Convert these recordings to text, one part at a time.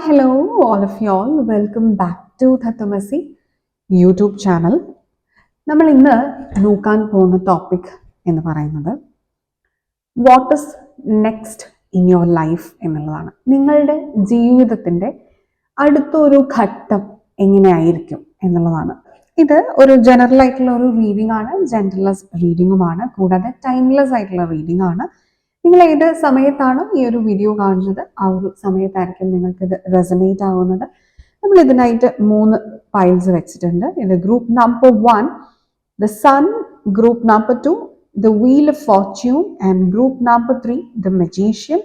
hello, all of y'all. Welcome back to Thathamasi YouTube channel. നമ്മൾ ഇന്ന് നോക്കാൻ പോകുന്ന ടോപ്പിക് എന്ന് പറയുന്നത് what is next in your life എന്നുള്ളതാണ്. നിങ്ങളുടെ ജീവിതത്തിൻ്റെ അടുത്തൊരു ഘട്ടം എങ്ങനെയായിരിക്കും എന്നുള്ളതാണ്. ഇത് ഒരു ജനറൽ ആയിട്ടുള്ള ഒരു റീഡിംഗ് ആണ്, ജെൻഡർലെസ് റീഡിങ്ങുമാണ്, കൂടാതെ ടൈംലെസ് ആയിട്ടുള്ള റീഡിംഗ് ആണ്. നിങ്ങൾ ഏത് സമയത്താണോ ഈ ഒരു വീഡിയോ കാണുന്നത് ആ ഒരു സമയത്തായിരിക്കും നിങ്ങൾക്ക് ഇത് റെസനേറ്റ് ആവുന്നത്. നമ്മൾ ഇതിനായിട്ട് 3 പൈൽസ് വെച്ചിട്ടുണ്ട്. ഇത് group number 1 the sun, group number 2 the wheel of fortune and group number 3 the magician.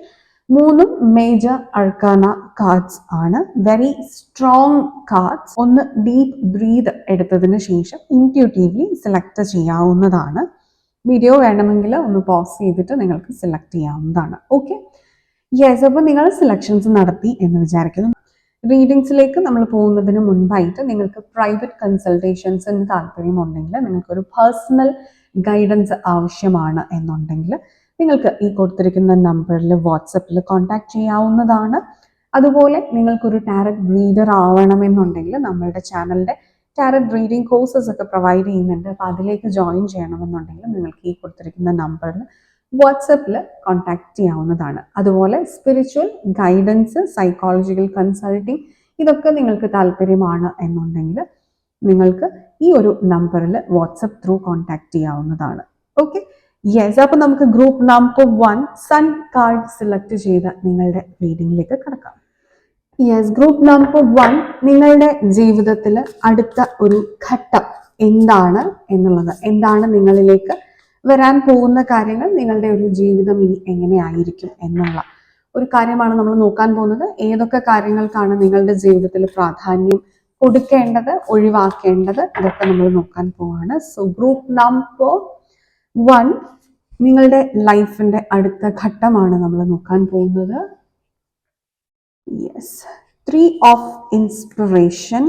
3 major arcana cards ആണ്. Very strong cards. ഒന്ന് ഡീപ്പ് ബ്രീത്ത് എടുത്തതിന് ശേഷം ഇൻറ്റ്യൂട്ടീവ്ലി സെലക്ട് ചെയ്യാവുന്നതാണ്. വീഡിയോ വേണമെങ്കിൽ ഒന്ന് പോസ് ചെയ്തിട്ട് നിങ്ങൾക്ക് സെലക്ട് ചെയ്യാവുന്നതാണ്. Okay, yes. അപ്പോൾ നിങ്ങൾ സെലക്ഷൻസ് നടത്തി എന്ന് വിചാരിക്കുന്നു. റീഡിങ്സിലേക്ക് നമ്മൾ പോകുന്നതിന് മുൻപായിട്ട് നിങ്ങൾക്ക് പ്രൈവറ്റ് കൺസൾട്ടേഷൻസിന് താല്പര്യമുണ്ടെങ്കിൽ, നിങ്ങൾക്കൊരു പേഴ്സണൽ ഗൈഡൻസ് ആവശ്യമാണ് എന്നുണ്ടെങ്കിൽ നിങ്ങൾക്ക് ഈ കൊടുത്തിരിക്കുന്ന നമ്പറിൽ വാട്സപ്പിൽ കോൺടാക്ട് ചെയ്യാവുന്നതാണ്. അതുപോലെ നിങ്ങൾക്കൊരു ടാരറ്റ് റീഡർ ആവണമെന്നുണ്ടെങ്കിൽ നമ്മളുടെ ചാനലിൻ്റെ ടാരറ്റ് റീഡിംഗ് കോഴ്സസ് ഒക്കെ പ്രൊവൈഡ് ചെയ്യുന്നുണ്ട്. അപ്പോൾ അതിലേക്ക് ജോയിൻ ചെയ്യണമെന്നുണ്ടെങ്കിൽ നിങ്ങൾക്ക് ഈ കൊടുത്തിരിക്കുന്ന നമ്പറിൽ വാട്സപ്പിൽ കോൺടാക്ട് ചെയ്യാവുന്നതാണ്. അതുപോലെ സ്പിരിച്വൽ ഗൈഡൻസ്, സൈക്കോളജിക്കൽ കൺസൾട്ടിങ് ഇതൊക്കെ നിങ്ങൾക്ക് താല്പര്യമാണ് എന്നുണ്ടെങ്കിൽ നിങ്ങൾക്ക് ഈ ഒരു നമ്പറിൽ വാട്സപ്പ് ത്രൂ കോൺടാക്ട് ചെയ്യാവുന്നതാണ്. Okay, yes. അപ്പോൾ നമുക്ക് group number 1 sun card select ചെയ്ത് നിങ്ങളുടെ റീഡിങ്ങിലേക്ക് കിടക്കാം. യെസ്, ഗ്രൂപ്പ് നമ്പർ 1 നിങ്ങളുടെ ജീവിതത്തിൽ അടുത്ത ഒരു ഘട്ടം എന്താണ് എന്നുള്ളത്, എന്താണ് നിങ്ങളിലേക്ക് വരാൻ പോകുന്ന കാര്യങ്ങൾ, നിങ്ങളുടെ ഒരു ജീവിതം ഇനി എങ്ങനെയായിരിക്കും എന്നുള്ള ഒരു കാര്യമാണ് നമ്മൾ നോക്കാൻ പോകുന്നത്. ഏതൊക്കെ കാര്യങ്ങൾക്കാണ് നിങ്ങളുടെ ജീവിതത്തിൽ പ്രാധാന്യം കൊടുക്കേണ്ടത്, ഒഴിവാക്കേണ്ടത്, ഇതൊക്കെ നമ്മൾ നോക്കാൻ പോവാണ്. സോ ഗ്രൂപ്പ് നമ്പർ 1 നിങ്ങളുടെ ലൈഫിന്റെ അടുത്ത ഘട്ടമാണ് നമ്മൾ നോക്കാൻ പോകുന്നത്. Yes, 3 of inspiration,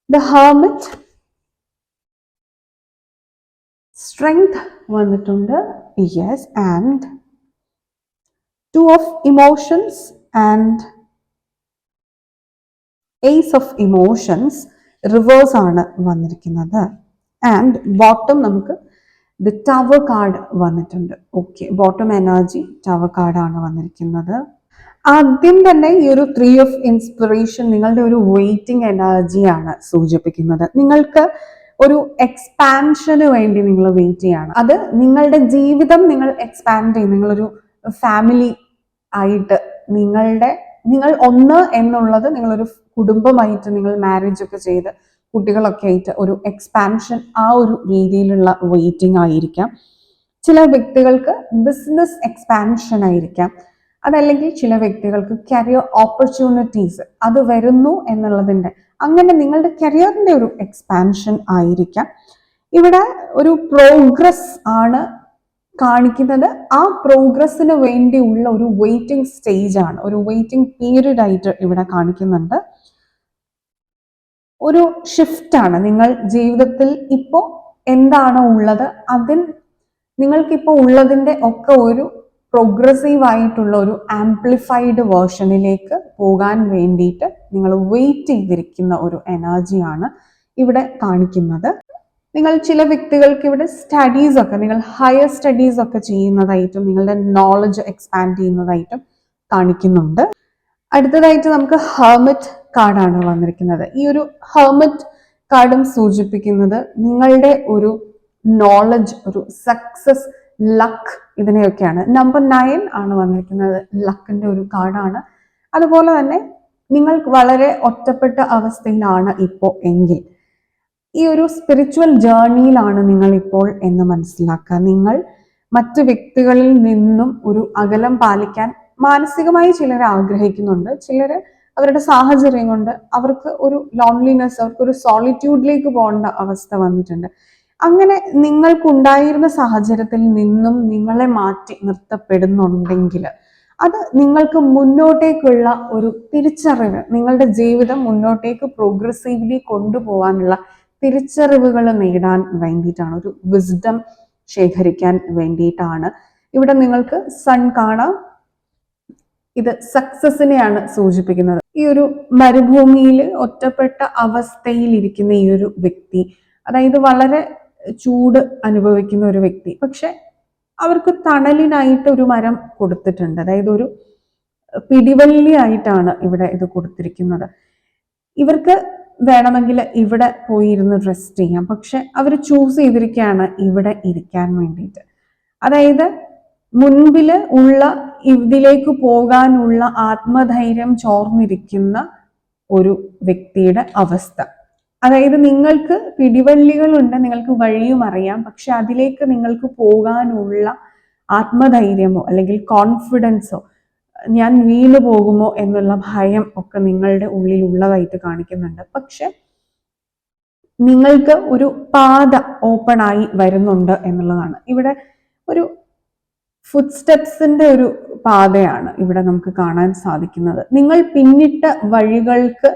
the hermit, strength വന്നിട്ടുണ്ട്. Yes, and 2 of emotions and ace of emotions reverse ആണ് വന്നിരിക്കുന്നത്. and bottom നമുക്ക് the tower കാർഡ് വന്നിട്ടുണ്ട്. ഓക്കെ, ബോട്ടം എനർജി ടവർ കാർഡാണ് വന്നിരിക്കുന്നത്. ആദ്യം തന്നെ ഈ ഒരു 3 ഓഫ് ഇൻസ്പിറേഷൻ നിങ്ങളുടെ ഒരു വെയിറ്റിംഗ് എനർജിയാണ് സൂചിപ്പിക്കുന്നത്. നിങ്ങൾക്ക് ഒരു എക്സ്പാൻഷന് വേണ്ടി നിങ്ങൾ വെയിറ്റ് ചെയ്യാണ്. അത് നിങ്ങളുടെ ജീവിതം നിങ്ങൾ എക്സ്പാൻഡ് ചെയ്യും. നിങ്ങളൊരു ഫാമിലി ആയിട്ട് നിങ്ങൾ ഒന്ന് എന്നുള്ളത് നിങ്ങളൊരു കുടുംബമായിട്ട് നിങ്ങൾ മാരേജ് ഒക്കെ ചെയ്ത് കുട്ടികളൊക്കെ ആയിട്ട് ഒരു എക്സ്പാൻഷൻ, ആ ഒരു രീതിയിലുള്ള വെയിറ്റിംഗ് ആയിരിക്കാം. ചില വ്യക്തികൾക്ക് ബിസിനസ് എക്സ്പാൻഷൻ ആയിരിക്കാം. അതല്ലെങ്കിൽ ചില വ്യക്തികൾക്ക് കരിയർ ഓപ്പർച്യൂണിറ്റീസ് അത് വരുന്നു എന്നുള്ളതിൻ്റെ, അങ്ങനെ നിങ്ങളുടെ കരിയറിൻ്റെ ഒരു എക്സ്പാൻഷൻ ആയിരിക്കാം. ഇവിടെ ഒരു പ്രോഗ്രസ് ആണ് കാണിക്കുന്നത്. ആ പ്രോഗ്രസ്സിന് വേണ്ടിയുള്ള ഒരു വെയിറ്റിംഗ് സ്റ്റേജ് ആണ്, ഒരു വെയിറ്റിംഗ് പീരീഡ് ആയിട്ട് ഇവിടെ കാണിക്കുന്നുണ്ട്. ഒരു ഷിഫ്റ്റാണ്. നിങ്ങൾ ജീവിതത്തിൽ ഇപ്പോൾ എന്താണോ ഉള്ളത് നിങ്ങൾക്കിപ്പോൾ ഉള്ളതിൻ്റെ ഒക്കെ ഒരു പ്രോഗ്രസീവ് ആയിട്ടുള്ള ഒരു ആംപ്ലിഫൈഡ് വേർഷനിലേക്ക് പോകാൻ വേണ്ടിയിട്ട് നിങ്ങൾ വെയിറ്റ് ചെയ്തിരിക്കുന്ന ഒരു എനർജിയാണ് ഇവിടെ കാണിക്കുന്നത്. നിങ്ങൾ ചില വ്യക്തികൾക്ക് ഇവിടെ സ്റ്റഡീസ് ഒക്കെ, നിങ്ങൾ ഹയർ സ്റ്റഡീസ് ഒക്കെ ചെയ്യുന്നതായിട്ടും നിങ്ങളുടെ നോളജ് എക്സ്പാൻഡ് ചെയ്യുന്നതായിട്ടും കാണിക്കുന്നുണ്ട്. അടുത്തതായിട്ട് നമുക്ക് ഹെർമിറ്റ് കാർഡാണ് വന്നിരിക്കുന്നത്. ഈ ഒരു ഹെർമിറ്റ് കാർഡും സൂചിപ്പിക്കുന്നത് നിങ്ങളുടെ ഒരു നോളജ്, ഒരു സക്സസ്, ലക്ക്, ഇതിനെയൊക്കെയാണ്. നമ്പർ 9 ആണ് വന്നിരിക്കുന്നത്. ലക്കിന്റെ ഒരു കാർഡാണ്. അതുപോലെ തന്നെ നിങ്ങൾ വളരെ ഒറ്റപ്പെട്ട അവസ്ഥയിലാണ് ഇപ്പോൾ എങ്കിൽ ഈ ഒരു സ്പിരിച്വൽ ജേർണിയിലാണ് നിങ്ങൾ ഇപ്പോൾ എന്ന് മനസ്സിലാക്കുക. നിങ്ങൾ മറ്റു വ്യക്തികളിൽ നിന്നും ഒരു അകലം പാലിക്കാൻ മാനസികമായി ചിലർ ആഗ്രഹിക്കുന്നുണ്ട്. ചിലർ അവരുടെ സാഹചര്യം കൊണ്ട് അവർക്ക് ഒരു ലോൺലിനെസ്, അവർക്കൊരു സോളിറ്റ്യൂഡിലേക്ക് പോകേണ്ട അവസ്ഥ വന്നിട്ടുണ്ട്. അങ്ങനെ നിങ്ങൾക്കുണ്ടായിരുന്ന സാഹചര്യത്തിൽ നിന്നും നിങ്ങളെ മാറ്റി നിർത്തപ്പെടുന്നുണ്ടെങ്കിൽ അത് നിങ്ങൾക്ക് മുന്നോട്ടേക്കുള്ള ഒരു തിരിച്ചറിവ്, നിങ്ങളുടെ ജീവിതം മുന്നോട്ടേക്ക് പ്രോഗ്രസീവ്ലി കൊണ്ടുപോകാനുള്ള തിരിച്ചറിവുകൾ നേടാൻ വേണ്ടിയിട്ടാണ്, ഒരു വിസ്ഡം ശേഖരിക്കാൻ വേണ്ടിയിട്ടാണ്. ഇവിടെ നിങ്ങൾക്ക് സൺ കാണാം. ഇത് സക്സസിനെയാണ് സൂചിപ്പിക്കുന്നത്. ഈ ഒരു മരുഭൂമിയിൽ ഒറ്റപ്പെട്ട അവസ്ഥയിൽ ഇരിക്കുന്ന ഈ ഒരു വ്യക്തി, അതായത് വളരെ ചൂട് അനുഭവിക്കുന്ന ഒരു വ്യക്തി, പക്ഷെ അവർക്ക് തണലിനായിട്ട് ഒരു മരം കൊടുത്തിട്ടുണ്ട്. അതായത് ഒരു പിടിവള്ളി ആയിട്ടാണ് ഇവിടെ ഇത് കൊടുത്തിരിക്കുന്നത്. ഇവർക്ക് വേണമെങ്കിൽ ഇവിടെ പോയിരുന്ന് റെസ്റ്റ് ചെയ്യാം, പക്ഷെ അവർ ചൂസ് ചെയ്തിരിക്കുകയാണ് ഇവിടെ ഇരിക്കാൻ വേണ്ടിയിട്ട്. അതായത് മുൻപിൽ ഉള്ള ഇതിലേക്ക് പോകാനുള്ള ആത്മധൈര്യം ചോർന്നിരിക്കുന്ന ഒരു വ്യക്തിയുടെ അവസ്ഥ. അതായത് നിങ്ങൾക്ക് പിടിവള്ളികളുണ്ട്, നിങ്ങൾക്ക് വഴിയും അറിയാം, പക്ഷെ അതിലേക്ക് നിങ്ങൾക്ക് പോകാനുള്ള ആത്മധൈര്യമോ അല്ലെങ്കിൽ കോൺഫിഡൻസോ, ഞാൻ വീണു പോകുമോ എന്നുള്ള ഭയം ഒക്കെ നിങ്ങളുടെ ഉള്ളിൽ ഉള്ളതായിട്ട് കാണിക്കുന്നുണ്ട്. പക്ഷെ നിങ്ങൾക്ക് ഒരു പാത ഓപ്പൺ ആയി വരുന്നുണ്ട് എന്നുള്ളതാണ്. ഇവിടെ ഒരു ഫുഡ് സ്റ്റെപ്സിന്റെ ഒരു പാതയാണ് ഇവിടെ നമുക്ക് കാണാൻ സാധിക്കുന്നത്. നിങ്ങൾ പിന്നിട്ട വഴികൾക്ക്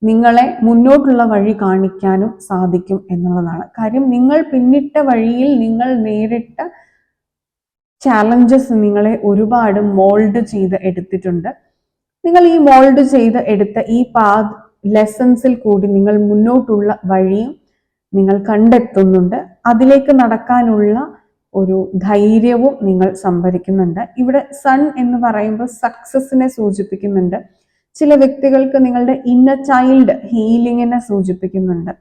നിങ്ങളെ മുന്നോട്ടുള്ള വഴി കാണിക്കാനും സാധിക്കും എന്നുള്ളതാണ് കാര്യം. നിങ്ങൾ പിന്നിട്ട വഴിയിൽ നിങ്ങൾ നേരിട്ട ചാലഞ്ചസ് നിങ്ങളെ ഒരുപാട് മോൾഡ് ചെയ്ത് എടുത്തിട്ടുണ്ട്. നിങ്ങൾ ഈ മോൾഡ് ചെയ്ത് എടുത്ത ഈ ലെസൺസിൽ കൂടി നിങ്ങൾ മുന്നോട്ടുള്ള വഴിയും നിങ്ങൾ കണ്ടെത്തുന്നുണ്ട്. അതിലേക്ക് നടക്കാനുള്ള ഒരു ധൈര്യവും നിങ്ങൾ സംഭരിക്കുന്നുണ്ട്. ഇവിടെ സൺ എന്ന് പറയുമ്പോൾ സക്സസിനെ സൂചിപ്പിക്കുന്നുണ്ട്. ചില വ്യക്തികൾക്ക് നിങ്ങളുടെ ഇന്നർ ചൈൽഡ് ഹീലിങ്ങിനെ സൂചിപ്പിക്കുന്നുണ്ട്.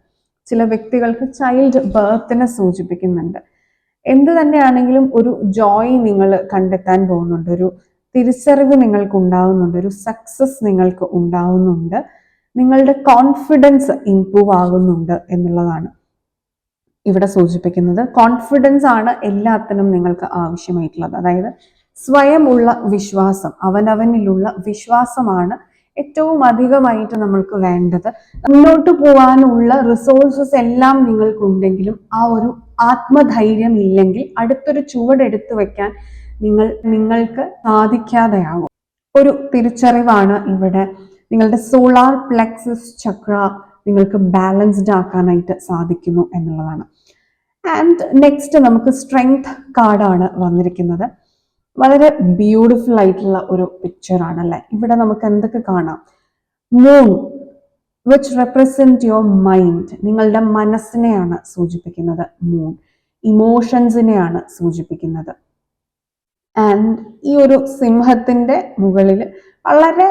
ചില വ്യക്തികൾക്ക് ചൈൽഡ് ബർത്തിനെ സൂചിപ്പിക്കുന്നുണ്ട്. എന്ത് തന്നെയാണെങ്കിലും ഒരു ജോയ് നിങ്ങൾ കണ്ടെത്താൻ പോകുന്നുണ്ട്, ഒരു തിരിച്ചറിവ് നിങ്ങൾക്ക് ഉണ്ടാവുന്നുണ്ട്, ഒരു സക്സസ് നിങ്ങൾക്ക് ഉണ്ടാവുന്നുണ്ട്, നിങ്ങളുടെ കോൺഫിഡൻസ് ഇംപ്രൂവ് ആകുന്നുണ്ട് എന്നുള്ളതാണ് ഇവിടെ സൂചിപ്പിക്കുന്നത്. കോൺഫിഡൻസ് ആണ് എല്ലാത്തിനും നിങ്ങൾക്ക് ആവശ്യമായിട്ടുള്ളത്. അതായത് സ്വയമുള്ള വിശ്വാസം, അവനവനിലുള്ള വിശ്വാസമാണ് ഏറ്റവും അധികമായിട്ട് നമ്മൾക്ക് വേണ്ടത്. മുന്നോട്ട് പോകാനുള്ള റിസോഴ്സസ് എല്ലാം നിങ്ങൾക്കുണ്ടെങ്കിലും ആ ഒരു ആത്മധൈര്യം ഇല്ലെങ്കിൽ അടുത്തൊരു ചുവടെടുത്ത് വെക്കാൻ നിങ്ങൾക്ക് സാധിക്കാതെയാകും. ഒരു തിരിച്ചറിവാണ് ഇവിടെ. നിങ്ങളുടെ സോളാർ പ്ലെക്സസ് ചക്ര നിങ്ങൾക്ക് ബാലൻസ്ഡ് ആക്കാനായിട്ട് സാധിക്കുന്നു എന്നുള്ളതാണ്. ആൻഡ് നെക്സ്റ്റ് നമുക്ക് സ്ട്രെങ്ത് കാർഡാണ് വന്നിരിക്കുന്നത്. വളരെ ബ്യൂട്ടിഫുൾ ആയിട്ടുള്ള ഒരു പിക്ചർ ആണല്ലേ. ഇവിടെ നമുക്ക് എന്തൊക്കെ കാണാം? Moon which represent your mind, നിങ്ങളുടെ മനസ്സിനെയാണ് സൂചിപ്പിക്കുന്നത്. മൂൺ ഇമോഷൻസിനെയാണ് സൂചിപ്പിക്കുന്നത്. ആൻഡ് ഈ ഒരു സിംഹത്തിന്റെ മുകളിൽ വളരെ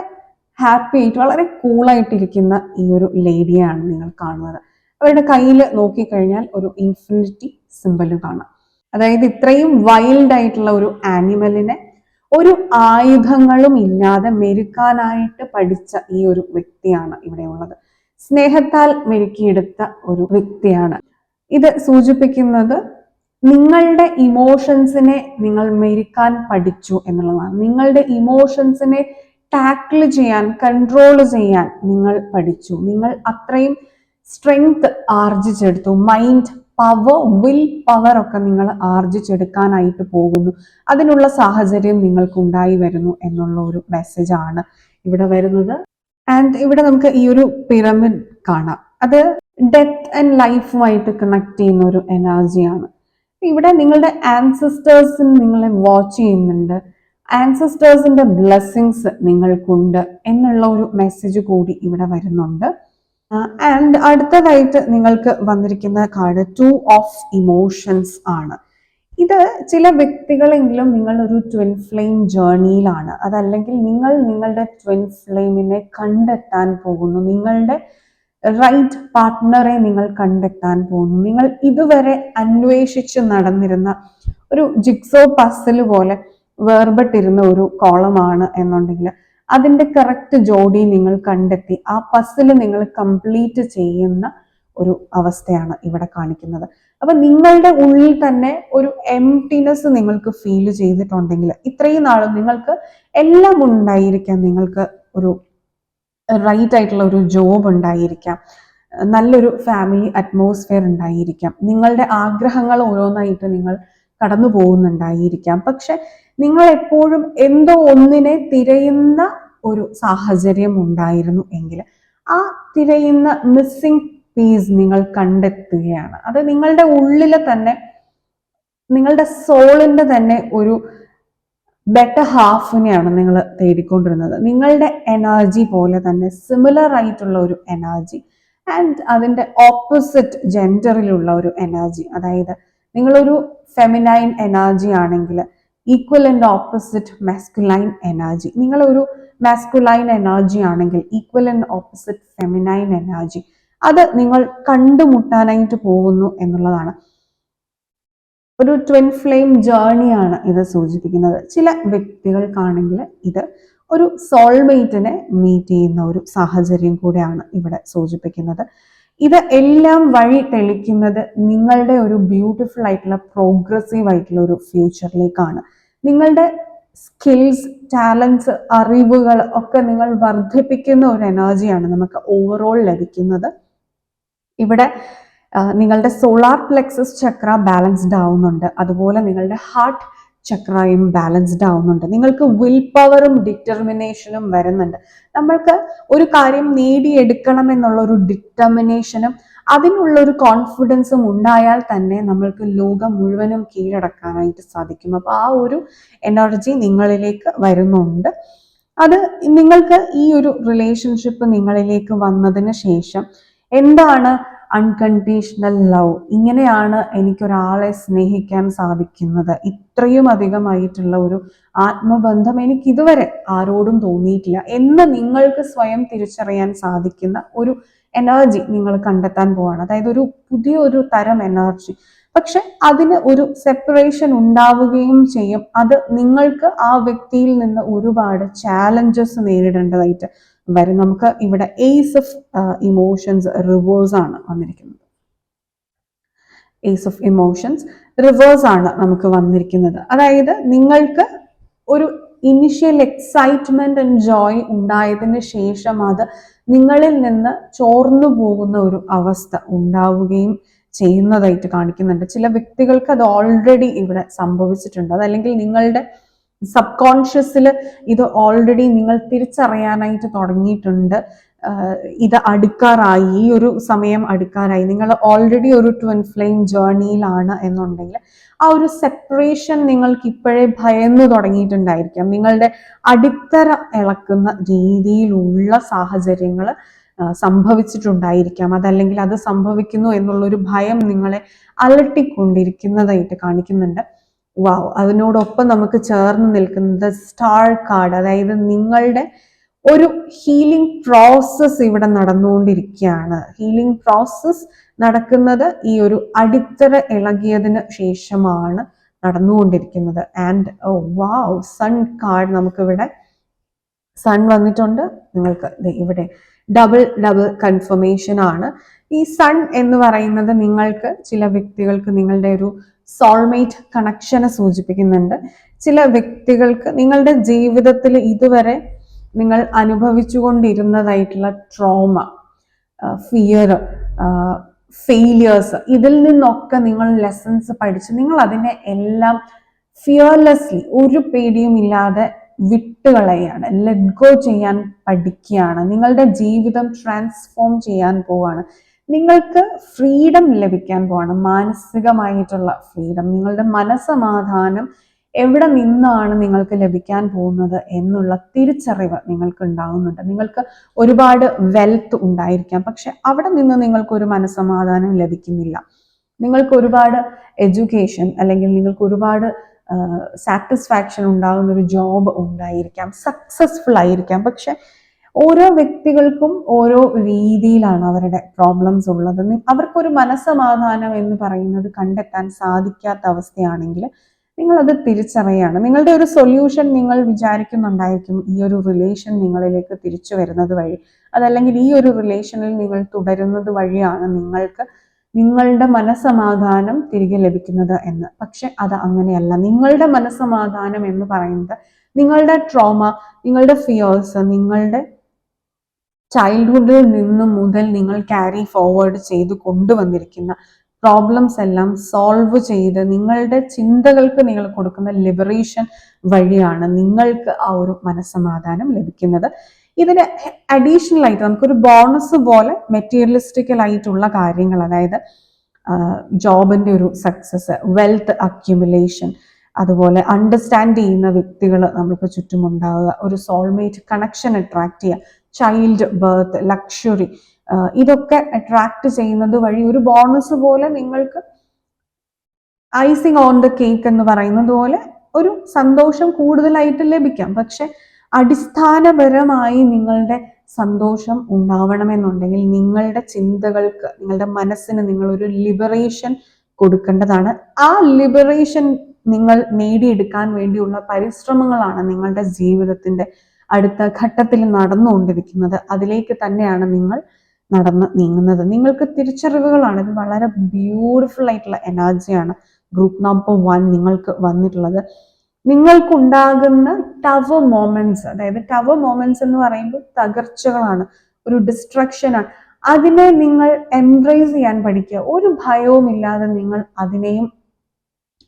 ഹാപ്പി ആയിട്ട് വളരെ കൂളായിട്ടിരിക്കുന്ന ഈ ഒരു ലേഡിയാണ് നിങ്ങൾ കാണുന്നത്. അവരുടെ കയ്യിൽ നോക്കിക്കഴിഞ്ഞാൽ ഒരു ഇൻഫിനിറ്റി സിമ്പൽ കാണാം. അതായത് ഇത്രയും വൈൽഡ് ആയിട്ടുള്ള ഒരു ആനിമലിനെ ഒരു ആയുധങ്ങളും ഇല്ലാതെ മെരുക്കാനായിട്ട് പഠിച്ച ഈ ഒരു വ്യക്തിയാണ് ഇവിടെ ഉള്ളത്. സ്നേഹത്താൽ മെരുക്കിയെടുത്ത ഒരു വ്യക്തിയാണ്. ഇത് സൂചിപ്പിക്കുന്നത് നിങ്ങളുടെ ഇമോഷൻസിനെ നിങ്ങൾ മെരുക്കാൻ പഠിച്ചു എന്നുള്ളതാണ്. നിങ്ങളുടെ ഇമോഷൻസിനെ ടാക്കിൾ ചെയ്യാൻ, കൺട്രോൾ ചെയ്യാൻ നിങ്ങൾ പഠിച്ചു. നിങ്ങൾ അത്രയും സ്ട്രെങ്ത് ആർജിച്ചെടുത്തു. മൈൻഡ് പവർ, വിൽ പവർ ഒക്കെ നിങ്ങൾ ആർജിച്ചെടുക്കാനായിട്ട് പോകുന്നു. അതിനുള്ള സാഹചര്യം നിങ്ങൾക്ക് ഉണ്ടായി വരുന്നു എന്നുള്ള ഒരു മെസ്സേജ് ആണ് ഇവിടെ വരുന്നത്. ആൻഡ് ഇവിടെ നമുക്ക് ഈ ഒരു പിരമിഡ് കാണാം. അത് ഡെത്ത് ആൻഡ് ലൈഫുമായിട്ട് കണക്ട് ചെയ്യുന്ന ഒരു എനർജിയാണ്. ഇവിടെ നിങ്ങളുടെ ആൻസിസ്റ്റേഴ്സിന് നിങ്ങളെ വാച്ച് ചെയ്യുന്നുണ്ട്. ആൻസിസ്റ്റേഴ്സിന്റെ ബ്ലെസ്സിങ്സ് നിങ്ങൾക്കുണ്ട് എന്നുള്ള ഒരു മെസ്സേജ് കൂടി ഇവിടെ വരുന്നുണ്ട്. ആൻഡ് അടുത്തതായിട്ട് നിങ്ങൾക്ക് വന്നിരിക്കുന്ന കാർഡ് 2 ഓഫ് ഇമോഷൻസ് ആണ്. ഇത് ചില വ്യക്തികളെങ്കിലും നിങ്ങൾ ഒരു ട്വിൻ ഫ്ലെയിം ജേർണിയിലാണ്. അതല്ലെങ്കിൽ നിങ്ങൾ നിങ്ങളുടെ ട്വിൻ ഫ്ലെയിമിനെ കണ്ടെത്താൻ പോകുന്നു. നിങ്ങളുടെ റൈറ്റ് പാർട്ട്ണറെ നിങ്ങൾ കണ്ടെത്താൻ പോകുന്നു. നിങ്ങൾ ഇതുവരെ അന്വേഷിച്ച് നടന്നിരുന്ന ഒരു ജിക്സോ പസിൽ പോലെ വേർപെട്ടിരുന്ന ഒരു കോളമാണ് എന്നുണ്ടെങ്കിൽ അതിന്റെ കറക്റ്റ് ജോഡി നിങ്ങൾ കണ്ടെത്തി ആ പസിൽ നിങ്ങൾ കംപ്ലീറ്റ് ചെയ്യുന്ന ഒരു അവസ്ഥയാണ് ഇവിടെ കാണിക്കുന്നത്. അപ്പൊ നിങ്ങളുടെ ഉള്ളിൽ തന്നെ ഒരു എംപ്റ്റിനെസ് നിങ്ങൾക്ക് ഫീൽ ചെയ്തിട്ടുണ്ടെങ്കിൽ, ഇത്രയും നാളും നിങ്ങൾക്ക് എല്ലാം ഉണ്ടായിരിക്കാം, നിങ്ങൾക്ക് ഒരു റൈറ്റ് ആയിട്ടുള്ള ഒരു ജോബ് ഉണ്ടായിരിക്കാം, നല്ലൊരു ഫാമിലി അറ്റ്മോസ്ഫിയർ ഉണ്ടായിരിക്കാം, നിങ്ങളുടെ ആഗ്രഹങ്ങൾ ഓരോന്നായിട്ട് നിങ്ങൾ കടന്നു പോകുന്നുണ്ടായിരിക്കാം. പക്ഷെ നിങ്ങൾ എപ്പോഴും എന്തോ ഒന്നിനെ തിരയുന്ന ഒരു സാഹചര്യം ഉണ്ടായിരുന്നു എങ്കിൽ ആ തിരയുന്ന മിസ്സിംഗ് പീസ് നിങ്ങൾ കണ്ടെത്തുകയാണ്. അത് നിങ്ങളുടെ ഉള്ളിൽ തന്നെ, നിങ്ങളുടെ സോളിന്റെ തന്നെ ഒരു ബെറ്റർ ഹാഫിനെയാണ് നിങ്ങൾ തേടിക്കൊണ്ടിരുന്നത്. നിങ്ങളുടെ എനർജി പോലെ തന്നെ സിമിലർ ആയിട്ടുള്ള ഒരു എനർജി ആൻഡ് അതിൻ്റെ ഓപ്പോസിറ്റ് ജെൻഡറിലുള്ള ഒരു എനർജി, അതായത് നിങ്ങളൊരു ഫെമിനൈൻ എനർജി ആണെങ്കിൽ equal and opposite masculine energy, നിങ്ങളൊരു മാസ്കുലൈൻ എനർജി ആണെങ്കിൽ equal and opposite feminine energy, അത് നിങ്ങൾ കണ്ടുമുട്ടാനായിട്ട് പോകുന്നു എന്നുള്ളതാണ്. ഒരു ട്വിൻ ഫ്ലെയിം ജേർണിയാണ് ഇത് സൂചിപ്പിക്കുന്നത്. ചില വ്യക്തികൾക്കാണെങ്കിൽ ഇത് ഒരു സോൾമേറ്റിനെ മീറ്റ് ചെയ്യുന്ന ഒരു സാഹചര്യം കൂടെയാണ് ഇവിടെ സൂചിപ്പിക്കുന്നത്. ഇത് എല്ലാം വഴി തെളിക്കുന്നത് നിങ്ങളുടെ ഒരു ബ്യൂട്ടിഫുൾ ആയിട്ടുള്ള പ്രോഗ്രസീവ് ആയിട്ടുള്ള ഒരു ഫ്യൂച്ചറിലേക്കാണ്. നിങ്ങളുടെ സ്കിൽസ്, ടാലൻസ്, അറിവുകൾ ഒക്കെ നിങ്ങൾ വർദ്ധിപ്പിക്കുന്ന ഒരു എനർജിയാണ് നമുക്ക് ഓവറോൾ ലഭിക്കുന്നത്. ഇവിടെ നിങ്ങളുടെ സോളാർ പ്ലെക്സസ് ചക്ര ബാലൻസ്ഡ് ആവുന്നുണ്ട്, അതുപോലെ നിങ്ങളുടെ ഹാർട്ട് ചക്രയും ബാലൻസ്ഡ് ആവുന്നുണ്ട്. നിങ്ങൾക്ക് വിൽ പവറും ഡിറ്റർമിനേഷനും വരുന്നുണ്ട്. നമ്മൾക്ക് ഒരു കാര്യം നേടിയെടുക്കണം എന്നുള്ള ഒരു ഡിറ്റർമിനേഷനും അതിനുള്ള ഒരു കോൺഫിഡൻസും ഉണ്ടായാൽ തന്നെ നമ്മൾക്ക് ലോകം മുഴുവനും കീഴടക്കാനായിട്ട് സാധിക്കും. അപ്പൊ ആ ഒരു എനർജി നിങ്ങളിലേക്ക് വരുന്നുണ്ട്. അത് നിങ്ങൾക്ക് ഈ ഒരു റിലേഷൻഷിപ്പ് നിങ്ങളിലേക്ക് വന്നതിന് ശേഷം എന്താണ് അൺകണ്ടീഷണൽ ലവ്, ഇങ്ങനെയാണ് എനിക്കൊരാളെ സ്നേഹിക്കാൻ സാധിക്കുന്നത്, ഇത്രയും അധികമായിട്ടുള്ള ഒരു ആത്മബന്ധം എനിക്ക് ഇതുവരെ ആരോടും തോന്നിയിട്ടില്ല എന്ന് നിങ്ങൾക്ക് സ്വയം തിരിച്ചറിയാൻ സാധിക്കുന്ന ഒരു എനർജി നിങ്ങൾ കണ്ടെത്താൻ പോവാണ്. അതായത് ഒരു പുതിയൊരു തരം എനർജി. പക്ഷെ അതിന് ഒരു സെപ്പറേഷൻ ഉണ്ടാവുകയും ചെയ്യും. അത് നിങ്ങൾക്ക് ആ വ്യക്തിയിൽ നിന്ന് ഒരുപാട് ചാലഞ്ചസ് നേരിടേണ്ടതായിട്ട് വരും. നമുക്ക് ഇവിടെ ഏസ് ഓഫ് ഇമോഷൻസ് റിവേഴ്സ് ആണ് വന്നിരിക്കുന്നത്. ഏസ് ഓഫ് ഇമോഷൻസ് റിവേഴ്സ് ആണ് നമുക്ക് വന്നിരിക്കുന്നത്. അതായത് നിങ്ങൾക്ക് ഒരു ഇനിഷ്യൽ എക്സൈറ്റ്മെന്റ് ആൻഡ് ജോയ് ഉണ്ടായതിന് ശേഷം അത് നിങ്ങളിൽ നിന്ന് ചോർന്നു പോകുന്ന ഒരു അവസ്ഥ ഉണ്ടാവുകയും ചെയ്യുന്നതായിട്ട് കാണിക്കുന്നുണ്ട്. ചില വ്യക്തികൾക്ക് അത് ഓൾറെഡി ഇവിടെ സംഭവിച്ചിട്ടുണ്ട്. അതല്ലെങ്കിൽ നിങ്ങളുടെ സബ് കോൺഷ്യസിൽ ഇത് ഓൾറെഡി നിങ്ങൾ തിരിച്ചറിയാനായിട്ട് തുടങ്ങിയിട്ടുണ്ട്. ഇത് അടുക്കാറായി, ഈ ഒരു സമയം അടുക്കാറായി, നിങ്ങൾ ഓൾറെഡി ഒരു ട്വിൻ ഫ്ലെയിം ജേർണിയിലാണ് എന്നുണ്ടെങ്കിൽ ആ ഒരു സെപ്പറേഷൻ നിങ്ങൾക്ക് ഇപ്പോഴേ ഭയന്നു തുടങ്ങിയിട്ടുണ്ടായിരിക്കാം. നിങ്ങളുടെ അടിത്തറ ഇളക്കുന്ന രീതിയിലുള്ള സാഹചര്യങ്ങൾ സംഭവിച്ചിട്ടുണ്ടായിരിക്കാം. അതല്ലെങ്കിൽ അത് സംഭവിക്കുന്നു എന്നുള്ളൊരു ഭയം നിങ്ങളെ അലട്ടിക്കൊണ്ടിരിക്കുന്നതായിട്ട് കാണിക്കുന്നുണ്ട്. വാവ്, അതിനോടൊപ്പം നമുക്ക് ചേർന്ന് നിൽക്കുന്നത് സ്റ്റാർ കാർഡ്, അതായത് നിങ്ങളുടെ ഒരു ഹീലിംഗ് പ്രോസസ് ഇവിടെ നടന്നുകൊണ്ടിരിക്കുകയാണ്. ഹീലിംഗ് പ്രോസസ് നടക്കുന്നത് ഈ ഒരു അടിത്തറ ഇളകിയതിന് ശേഷമാണ് നടന്നുകൊണ്ടിരിക്കുന്നത്. ആൻഡ് വാവ്, സൺ കാർഡ് നമുക്കിവിടെ സൺ വന്നിട്ടുണ്ട്. നിങ്ങൾക്ക് ഇവിടെ ഡബിൾ കൺഫർമേഷൻ ആണ്. ഈ സൺ എന്ന് പറയുന്നത് നിങ്ങൾക്ക് ചില വ്യക്തികൾക്ക് നിങ്ങളുടെ ഒരു സോൾമേറ്റ് കണക്ഷനെ സൂചിപ്പിക്കുന്നുണ്ട്. ചില വ്യക്തികൾക്ക് നിങ്ങളുടെ ജീവിതത്തിൽ ഇതുവരെ നിങ്ങൾ അനുഭവിച്ചുകൊണ്ടിരുന്നതായിട്ടുള്ള ട്രോമ, ഫിയർ, ഫെയിലിയേഴ്സ്, ഇതിൽ നിന്നൊക്കെ നിങ്ങൾ ലെസൺസ് പഠിച്ച് നിങ്ങൾ അതിനെ എല്ലാം ഫിയർലെസ്ലി, ഒരു പേടിയും ഇല്ലാതെ വിട്ടുകളയാണ്, ലെറ്റ് ഗോ ചെയ്യാൻ പഠിക്കുകയാണ്. നിങ്ങളുടെ ജീവിതം ട്രാൻസ്ഫോം ചെയ്യാൻ പോവാണ്. നിങ്ങൾക്ക് ഫ്രീഡം ലഭിക്കാൻ പോവാണ്, മാനസികമായിട്ടുള്ള ഫ്രീഡം. നിങ്ങളുടെ മനസ്സമാധാനം എവിടെ നിന്നാണ് നിങ്ങൾക്ക് ലഭിക്കാൻ പോകുന്നത് എന്നുള്ള തിരിച്ചറിവ് നിങ്ങൾക്ക് ഉണ്ടാകുന്നുണ്ട്. നിങ്ങൾക്ക് ഒരുപാട് വെൽത്ത് ഉണ്ടായിരിക്കാം, പക്ഷെ അവിടെ നിന്ന് നിങ്ങൾക്ക് ഒരു മനസ്സമാധാനം ലഭിക്കുന്നില്ല. നിങ്ങൾക്ക് ഒരുപാട് എഡ്യൂക്കേഷൻ അല്ലെങ്കിൽ നിങ്ങൾക്ക് ഒരുപാട് സാറ്റിസ്ഫാക്ഷൻ ഉണ്ടാകുന്ന ഒരു ജോബ് ഉണ്ടായിരിക്കാം, സക്സസ്ഫുൾ ആയിരിക്കാം. പക്ഷെ ഓരോ വ്യക്തികൾക്കും ഓരോ രീതിയിലാണ് അവരുടെ പ്രോബ്ലംസ് ഉള്ളത്. അവർക്കൊരു മനസ്സമാധാനം എന്ന് പറയുന്നത് കണ്ടെത്താൻ സാധിക്കാത്ത അവസ്ഥയാണെങ്കിൽ നിങ്ങളത് തിരിച്ചറിയാണ്. നിങ്ങളുടെ ഒരു സൊല്യൂഷൻ നിങ്ങൾ വിചാരിക്കുന്നുണ്ടായിരിക്കും ഈ ഒരു റിലേഷൻ നിങ്ങളിലേക്ക് തിരിച്ചു വരുന്നത് വഴി, അതല്ലെങ്കിൽ ഈ ഒരു റിലേഷനിൽ നിങ്ങൾ തുടരുന്നത് വഴിയാണ് നിങ്ങൾക്ക് നിങ്ങളുടെ മനസ്സമാധാനം തിരികെ ലഭിക്കുന്നത് എന്ന്. പക്ഷെ അത് അങ്ങനെയല്ല. നിങ്ങളുടെ മനസ്സമാധാനം എന്ന് പറയുന്നത് നിങ്ങളുടെ ട്രോമ, നിങ്ങളുടെ ഫിയേഴ്സ്, നിങ്ങളുടെ ചൈൽഡ്ഹുഡിൽ നിന്നും മുതൽ നിങ്ങൾ ക്യാരി ഫോർവേഡ് ചെയ്ത് കൊണ്ടുവന്നിരിക്കുന്ന പ്രോബ്ലംസ് എല്ലാം സോൾവ് ചെയ്ത് നിങ്ങളുടെ ചിന്തകൾക്ക് നിങ്ങൾ കൊടുക്കുന്ന ലിബറേഷൻ വഴിയാണ് നിങ്ങൾക്ക് ആ ഒരു മനസ്സമാധാനം ലഭിക്കുന്നത്. ഇതിന് അഡീഷണൽ ആയിട്ട് നമുക്കൊരു ബോണസ് പോലെ മെറ്റീരിയലിസ്റ്റിക്കൽ ആയിട്ടുള്ള കാര്യങ്ങൾ, അതായത് ജോബിന്റെ ഒരു സക്സസ്, വെൽത്ത് അക്യുമുലേഷൻ, അതുപോലെ അണ്ടർസ്റ്റാൻഡ് ചെയ്യുന്ന വ്യക്തികൾ നമുക്ക് ചുറ്റുമുണ്ടാവുക, ഒരു സോൾമേറ്റ് കണക്ഷൻ അട്രാക്ട് ചെയ്യുക, ചൈൽഡ് ബർത്ത്, ലക്ഷറി, ഇതൊക്കെ അട്രാക്ട് ചെയ്യുന്നത് വഴി ഒരു ബോണസ് പോലെ നിങ്ങൾക്ക് ഐസിങ് ഓൺ ദ കേക്ക് എന്ന് പറയുന്നത് പോലെ ഒരു സന്തോഷം കൂടുതലായിട്ട് ലഭിക്കാം. പക്ഷെ അടിസ്ഥാനപരമായി നിങ്ങളുടെ സന്തോഷം ഉണ്ടാവണമെന്നുണ്ടെങ്കിൽ നിങ്ങളുടെ ചിന്തകൾക്ക്, നിങ്ങളുടെ മനസ്സിന് നിങ്ങളൊരു ലിബറേഷൻ കൊടുക്കേണ്ടതാണ്. ആ ലിബറേഷൻ നിങ്ങൾ നേടിയെടുക്കാൻ വേണ്ടിയുള്ള പരിശ്രമങ്ങളാണ് നിങ്ങളുടെ ജീവിതത്തിന്റെ അടുത്ത ഘട്ടത്തിൽ നടന്നുകൊണ്ടിരിക്കുന്നത്. അതിലേക്ക് തന്നെയാണ് നിങ്ങൾ നടന്ന് നീങ്ങുന്നത്. നിങ്ങൾക്ക് തിരിച്ചറിവുകളാണ്. ഇത് വളരെ ബ്യൂട്ടിഫുൾ ആയിട്ടുള്ള എനർജിയാണ് ഗ്രൂപ്പ് നമ്പർ 1 നിങ്ങൾക്ക് വന്നിട്ടുള്ളത്. നിങ്ങൾക്കുണ്ടാകുന്ന ടവർ മൊമെന്റ്സ്, അതായത് ടവർ മൊമെന്റ്സ് എന്ന് പറയുമ്പോൾ തകർച്ചകളാണ്, ഒരു ഡിസ്ട്രക്ഷനാണ്. അതിനെ നിങ്ങൾ എംബ്രേസ് ചെയ്യാൻ പഠിക്കുക. ഒരു ഭയവും ഇല്ലാതെ നിങ്ങൾ അതിനെയും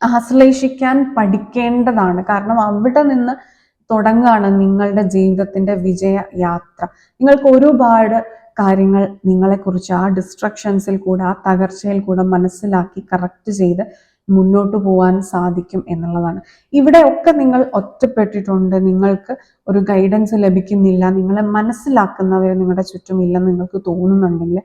ആശ്ലേഷിക്കാൻ പഠിക്കേണ്ടതാണ്. കാരണം അവിടെ നിന്ന് തുടങ്ങുകയാണ് നിങ്ങളുടെ ജീവിതത്തിന്റെ വിജയ യാത്ര. നിങ്ങൾക്ക് ഒരുപാട് കാര്യങ്ങൾ നിങ്ങളെക്കുറിച്ച് ആ ഡിസ്ട്രക്ഷൻസിൽ കൂടെ, ആ തകർച്ചയിൽ കൂടെ മനസ്സിലാക്കി കറക്റ്റ് ചെയ്ത് മുന്നോട്ട് പോകാൻ സാധിക്കും എന്നുള്ളതാണ്. ഇവിടെയൊക്കെ നിങ്ങൾ ഒറ്റപ്പെട്ടിട്ടുണ്ട്, നിങ്ങൾക്ക് ഒരു ഗൈഡൻസ് ലഭിക്കുന്നില്ല, നിങ്ങളെ മനസ്സിലാക്കുന്നവർ നിങ്ങളുടെ ചുറ്റും ഇല്ലെന്ന് നിങ്ങൾക്ക് തോന്നുന്നുണ്ടെങ്കിൽ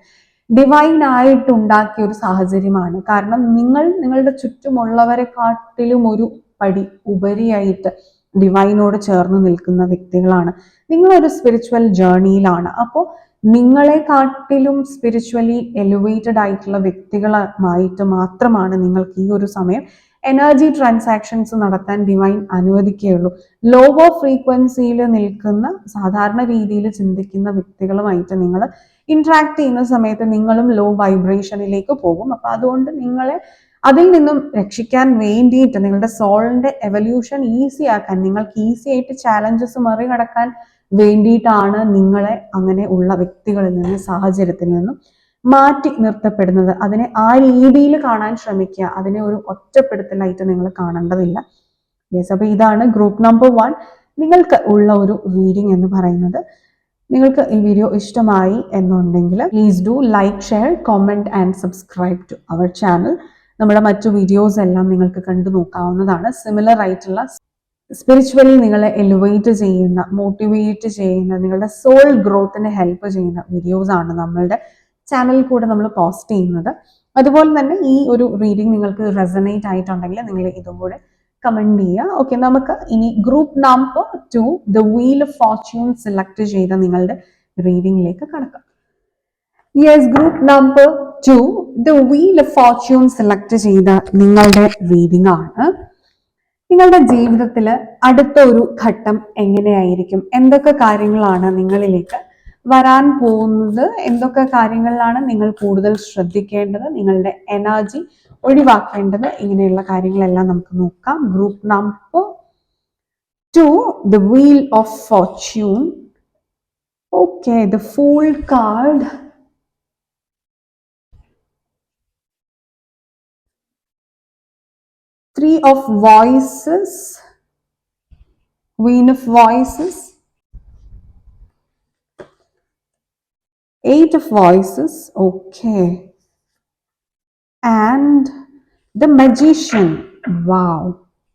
ഡിവൈൻ ആയിട്ട് ഉണ്ടാക്കിയ ഒരു സാഹചര്യമാണ്. കാരണം നിങ്ങൾ നിങ്ങളുടെ ചുറ്റുമുള്ളവരെക്കാട്ടിലും ഒരു പടി ഉപരിയായിട്ട് ഡിവൈനോട് ചേർന്ന് നിൽക്കുന്ന വ്യക്തികളാണ്. നിങ്ങളൊരു സ്പിരിച്വൽ ജേർണിയിലാണ്. അപ്പോൾ നിങ്ങളെക്കാട്ടിലും സ്പിരിച്വലി എലിവേറ്റഡ് ആയിട്ടുള്ള വ്യക്തികളുമായിട്ട് മാത്രമാണ് നിങ്ങൾക്ക് ഈ ഒരു സമയം എനർജി ട്രാൻസാക്ഷൻസ് നടത്താൻ ഡിവൈൻ അനുവദിക്കുകയുള്ളൂ. ലോവർ ഫ്രീക്വൻസിയിൽ നിൽക്കുന്ന, സാധാരണ രീതിയിൽ ചിന്തിക്കുന്ന വ്യക്തികളുമായിട്ട് നിങ്ങൾ ഇന്ററാക്ട് ചെയ്യുന്ന സമയത്ത് നിങ്ങളും ലോ വൈബ്രേഷനിലേക്ക് പോകും. അപ്പൊ അതുകൊണ്ട് നിങ്ങളെ അതിൽ നിന്നും രക്ഷിക്കാൻ വേണ്ടിയിട്ട്, നിങ്ങളുടെ സോളിന്റെ എവല്യൂഷൻ ഈസി ആക്കാൻ, നിങ്ങൾക്ക് ഈസി ആയിട്ട് ചാലഞ്ചസ് മറികടക്കാൻ വേണ്ടിയിട്ടാണ് നിങ്ങളെ അങ്ങനെ ഉള്ള വ്യക്തികളിൽ നിന്ന്, സാഹചര്യത്തിൽ നിന്നും മാറ്റി നിർത്തപ്പെടുന്നത്. അതിനെ ആ രീതിയിൽ കാണാൻ ശ്രമിക്കുക. അതിനെ ഒരു ഒറ്റപ്പെടുത്തലായിട്ട് നിങ്ങൾ കാണേണ്ടതില്ല. യെസ്, അപ്പൊ ഇതാണ് ഗ്രൂപ്പ് നമ്പർ 1 നിങ്ങൾക്ക് ഉള്ള ഒരു റീഡിംഗ് എന്ന് പറയുന്നത്. നിങ്ങൾക്ക് ഈ വീഡിയോ ഇഷ്ടമായി എന്നുണ്ടെങ്കിൽ please do like, share, comment and subscribe to our channel. നമ്മുടെ മറ്റു വീഡിയോസ് എല്ലാം നിങ്ങൾക്ക് കണ്ടു നോക്കാവുന്നതാണ്. സിമിലർ ആയിട്ടുള്ള സ്പിരിച്വലി നിങ്ങളെ എലിവേറ്റ് ചെയ്യുന്ന, മോട്ടിവേറ്റ് ചെയ്യുന്ന, നിങ്ങളുടെ സോൾ ഗ്രോത്തിന് ഹെൽപ്പ് ചെയ്യുന്ന വീഡിയോസ് ആണ് നമ്മളുടെ ചാനലിൽ കൂടെ നമ്മൾ പോസ്റ്റ് ചെയ്യുന്നത്. അതുപോലെ തന്നെ ഈ ഒരു റീഡിംഗ് നിങ്ങൾക്ക് റെസനേറ്റ് ആയിട്ടുണ്ടെങ്കിൽ നിങ്ങൾ ഇതും കൂടെ കമന്റ് ചെയ്യുക. ഓക്കെ, നമുക്ക് ഇനി group number 2 the wheel of Fortune select ചെയ്ത നിങ്ങളുടെ റീഡിംഗിലേക്ക് കടക്കാം. Yes, group number 2 the wheel of Fortune select ചെയ്ത നിങ്ങളുടെ റീഡിംഗ് ആണ്. നിങ്ങളുടെ ജീവിതത്തിൽ അടുത്ത ഒരു ഘട്ടം എങ്ങനെയായിരിക്കും, എന്തൊക്കെ കാര്യങ്ങളാണ് നിങ്ങളിലേക്ക് വരാൻ പോകുന്നത്, എന്തൊക്കെ കാര്യങ്ങളിലാണ് നിങ്ങൾ കൂടുതൽ ശ്രദ്ധിക്കേണ്ടത്, നിങ്ങളുടെ എനർജി ഒഴിവാക്കേണ്ടത്, ഇങ്ങനെയുള്ള കാര്യങ്ങളെല്ലാം നമുക്ക് നോക്കാം. Group number 2 the wheel of Fortune. Okay, the fool card, Three of Voices, Queen of Voices, Eight of Voices, okay, and the Magician. Wow,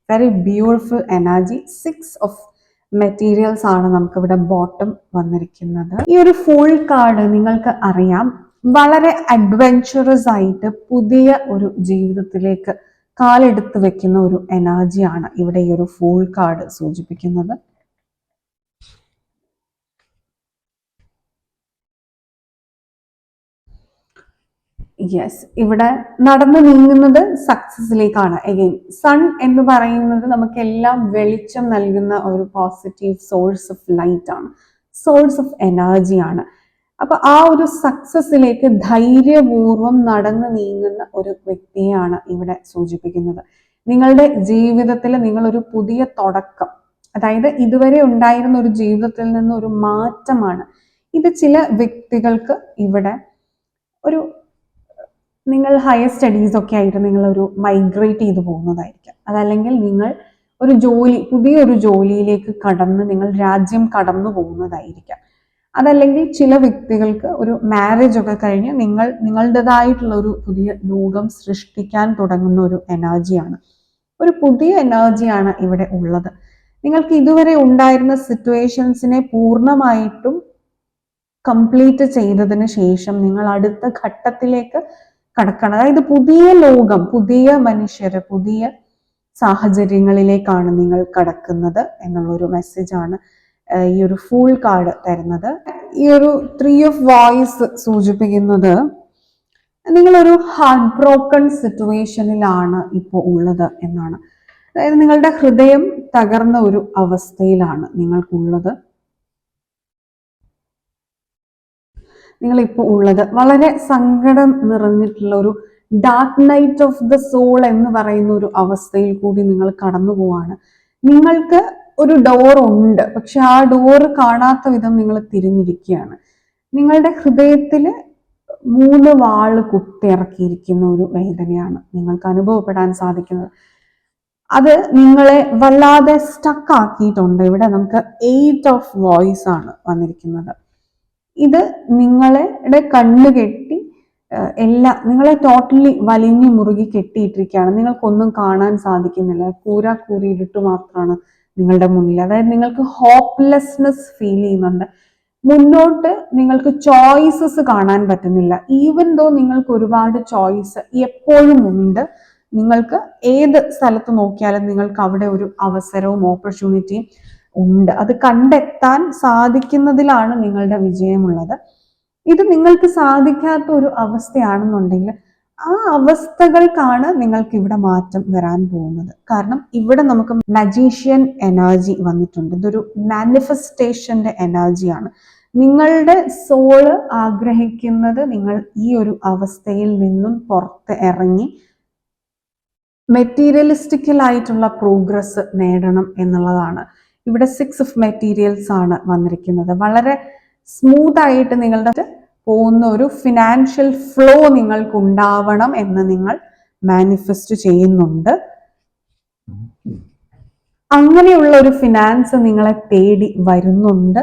very beautiful energy. Six of Materials ആണ് നമുക്ക് ഇവിടെ bottom വന്നിരിക്കുന്നത്. ഈ ഒരു full card നിങ്ങൾക്ക് അറിയാം, വളരെ adventurous ആയിട്ട് പുതിയ ഒരു ജീവിതത്തിലേക്ക് കാലെടുത്ത് വെക്കുന്ന ഒരു എനർജിയാണ് ഇവിടെ ഈ ഒരു ഫൂൾ കാർഡ് സൂചിപ്പിക്കുന്നത്. യെസ്, ഇവിടെ നടന്നു നീങ്ങുന്നത് സക്സസിലേക്കാണ്. അഗെയിൻ സൺ എന്ന് പറയുന്നത് നമുക്കെല്ലാം വെളിച്ചം നൽകുന്ന ഒരു പോസിറ്റീവ് സോഴ്സ് ഓഫ് ലൈറ്റ് ആണ്, സോഴ്സ് ഓഫ് എനർജിയാണ്. അപ്പൊ ആ ഒരു സക്സസിലേക്ക് ധൈര്യപൂർവം നടന്നു നീങ്ങുന്ന ഒരു വ്യക്തിയെയാണ് ഇവിടെ സൂചിപ്പിക്കുന്നത്. നിങ്ങളുടെ ജീവിതത്തിൽ നിങ്ങളൊരു പുതിയ തുടക്കം, അതായത് ഇതുവരെ ഉണ്ടായിരുന്ന ഒരു ജീവിതത്തിൽ നിന്ന് ഒരു മാറ്റമാണ് ഇത്. ചില വ്യക്തികൾക്ക് ഇവിടെ ഒരു, നിങ്ങൾ ഹയർ സ്റ്റഡീസ് ഒക്കെ ആയിട്ട് നിങ്ങളൊരു മൈഗ്രേറ്റ് ചെയ്തു പോകുന്നതായിരിക്കാം. അതല്ലെങ്കിൽ നിങ്ങൾ ഒരു ജോലി, പുതിയൊരു ജോലിയിലേക്ക് കടന്ന് നിങ്ങൾ രാജ്യം കടന്നു പോകുന്നതായിരിക്കാം. അതല്ലെങ്കിൽ ചില വ്യക്തികൾക്ക് ഒരു മാരേജ് ഒക്കെ കഴിഞ്ഞ് നിങ്ങളുടേതായിട്ടുള്ള ഒരു പുതിയ ലോകം സൃഷ്ടിക്കാൻ തുടങ്ങുന്ന ഒരു എനർജിയാണ്. ഒരു പുതിയ എനർജിയാണ് ഇവിടെ ഉള്ളത്. നിങ്ങൾക്ക് ഇതുവരെ ഉണ്ടായിരുന്ന സിറ്റുവേഷൻസിനെ പൂർണ്ണമായിട്ടും കംപ്ലീറ്റ് ചെയ്തതിന് ശേഷം നിങ്ങൾ അടുത്ത ഘട്ടത്തിലേക്ക് കടക്കണം. അതായത് പുതിയ ലോകം, പുതിയ മനുഷ്യര്, പുതിയ സാഹചര്യങ്ങളിലേക്കാണ് നിങ്ങൾ കടക്കുന്നത് എന്നുള്ളൊരു മെസ്സേജാണ് ഈ ഒരു ഫൂൾ കാർഡ് തരുന്നത്. ഈ ഒരു 3 ഓഫ് വോയ്സ് സൂചിപ്പിക്കുന്നത് നിങ്ങളൊരു ഹാർട്ട് ബ്രോക്കൺ സിറ്റുവേഷനിലാണ് ഇപ്പോൾ ഉള്ളത് എന്നാണ്. അതായത് നിങ്ങളുടെ ഹൃദയം തകർന്ന ഒരു അവസ്ഥയിലാണ് നിങ്ങൾക്കുള്ളത്. നിങ്ങളിപ്പോൾ ഉള്ളത് വളരെ സങ്കടം നിറഞ്ഞിട്ടുള്ള ഒരു dark night of the soul എന്ന് പറയുന്ന ഒരു അവസ്ഥയിൽ കൂടി നിങ്ങൾ കടന്നു പോവാണ്. നിങ്ങൾക്ക് ഒരു ഡോർ ഉണ്ട്, പക്ഷെ ആ ഡോർ കാണാത്ത വിധം നിങ്ങൾ തിരിഞ്ഞിരിക്കുകയാണ്. നിങ്ങളുടെ ഹൃദയത്തിൽ 3 വാള് കുത്തിയിറക്കിയിരിക്കുന്ന ഒരു വേദനയാണ് നിങ്ങൾക്ക് അനുഭവപ്പെടാൻ സാധിക്കുന്നത്. അത് നിങ്ങളെ വല്ലാതെ സ്റ്റക്ക് ആക്കിയിട്ടുണ്ട്. ഇവിടെ നമുക്ക് 8 ഓഫ് വോയ്സ് ആണ് വന്നിരിക്കുന്നത്. ഇത് നിങ്ങളുടെ കണ്ണ് കെട്ടി നിങ്ങളെ ടോട്ടലി വലിഞ്ഞു മുറുകി കെട്ടിയിട്ടിരിക്കുകയാണ്. നിങ്ങൾക്കൊന്നും കാണാൻ സാധിക്കുന്നില്ല. കൂരി ഇരുട്ട് മാത്രമാണ് നിങ്ങളുടെ മുന്നിൽ. അതായത് നിങ്ങൾക്ക് ഹോപ്പ്ലെസ്നെസ് ഫീൽ ചെയ്യുന്നുണ്ട്. മുന്നോട്ട് നിങ്ങൾക്ക് ചോയ്സസ് കാണാൻ പറ്റുന്നില്ല. ഈവൻ ദോ നിങ്ങൾക്ക് ഒരുപാട് ചോയ്സ് എപ്പോഴും ഉണ്ട്. നിങ്ങൾക്ക് ഏത് സ്ഥലത്ത് നോക്കിയാലും നിങ്ങൾക്ക് അവിടെ ഒരു അവസരവും ഓപ്പർച്യൂണിറ്റിയും ഉണ്ട്. അത് കണ്ടെത്താൻ സാധിക്കുന്നതിലാണ് നിങ്ങളുടെ വിജയമുള്ളത്. ഇത് നിങ്ങൾക്ക് സാധിക്കാത്ത ഒരു അവസ്ഥയാണെന്നുണ്ടെങ്കിൽ ആ അവസ്ഥകൾക്കാണ് നിങ്ങൾക്ക് ഇവിടെ മാറ്റം വരാൻ പോകുന്നത്. കാരണം ഇവിടെ നമുക്ക് മജീഷ്യൻ എനർജി വന്നിട്ടുണ്ട്. ഇതൊരു മാനിഫെസ്റ്റേഷന്റെ എനർജിയാണ്. നിങ്ങളുടെ സോള് ആഗ്രഹിക്കുന്നത് നിങ്ങൾ ഈ ഒരു അവസ്ഥയിൽ നിന്നും പുറത്ത് ഇറങ്ങി മെറ്റീരിയലിസ്റ്റിക്കലായിട്ടുള്ള പ്രോഗ്രസ് നേടണം എന്നുള്ളതാണ്. ഇവിടെ 6 ഓഫ് മെറ്റീരിയൽസ് ആണ് വന്നിരിക്കുന്നത്. വളരെ സ്മൂത്ത് ആയിട്ട് നിങ്ങളുടെ പോകുന്ന ഒരു ഫിനാൻഷ്യൽ ഫ്ലോ നിങ്ങൾക്ക് ഉണ്ടാവണം എന്ന് നിങ്ങൾ മാനിഫെസ്റ്റ് ചെയ്യുന്നുണ്ട്. അങ്ങനെയുള്ള ഒരു ഫിനാൻസ് നിങ്ങളെ തേടി വരുന്നുണ്ട്.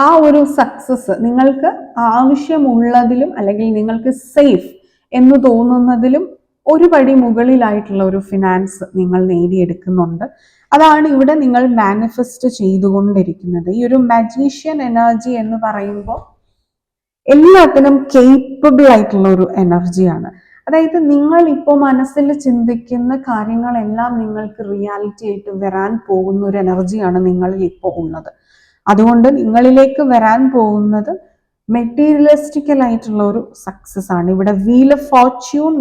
ആ ഒരു സക്സസ് നിങ്ങൾക്ക് ആവശ്യമുള്ളതിലും അല്ലെങ്കിൽ നിങ്ങൾക്ക് സേഫ് എന്ന് തോന്നുന്നതിലും ഒരു പടി മുകളിലായിട്ടുള്ള ഒരു ഫിനാൻസ് നിങ്ങൾ നേടിയെടുക്കുന്നുണ്ട്. അതാണ് ഇവിടെ നിങ്ങൾ മാനിഫെസ്റ്റ് ചെയ്തുകൊണ്ടിരിക്കുന്നത്. ഈ ഒരു മജീഷ്യൻ എനർജി എന്ന് പറയുമ്പോൾ എല്ലാത്തിനും കേപ്പബിൾ ആയിട്ടുള്ള ഒരു എനർജിയാണ്. അതായത് നിങ്ങൾ ഇപ്പോൾ മനസ്സിൽ ചിന്തിക്കുന്ന കാര്യങ്ങളെല്ലാം നിങ്ങൾക്ക് റിയാലിറ്റി ആയിട്ട് വരാൻ പോകുന്ന ഒരു എനർജിയാണ് നിങ്ങളിൽ ഇപ്പോൾ ഉള്ളത്. അതുകൊണ്ട് നിങ്ങളിലേക്ക് വരാൻ പോകുന്നത് മെറ്റീരിയലിസ്റ്റിക്കൽ ആയിട്ടുള്ള ഒരു സക്സസ് ആണ്. ഇവിടെ വീൽ ഓഫ് ഫോർച്യൂൺ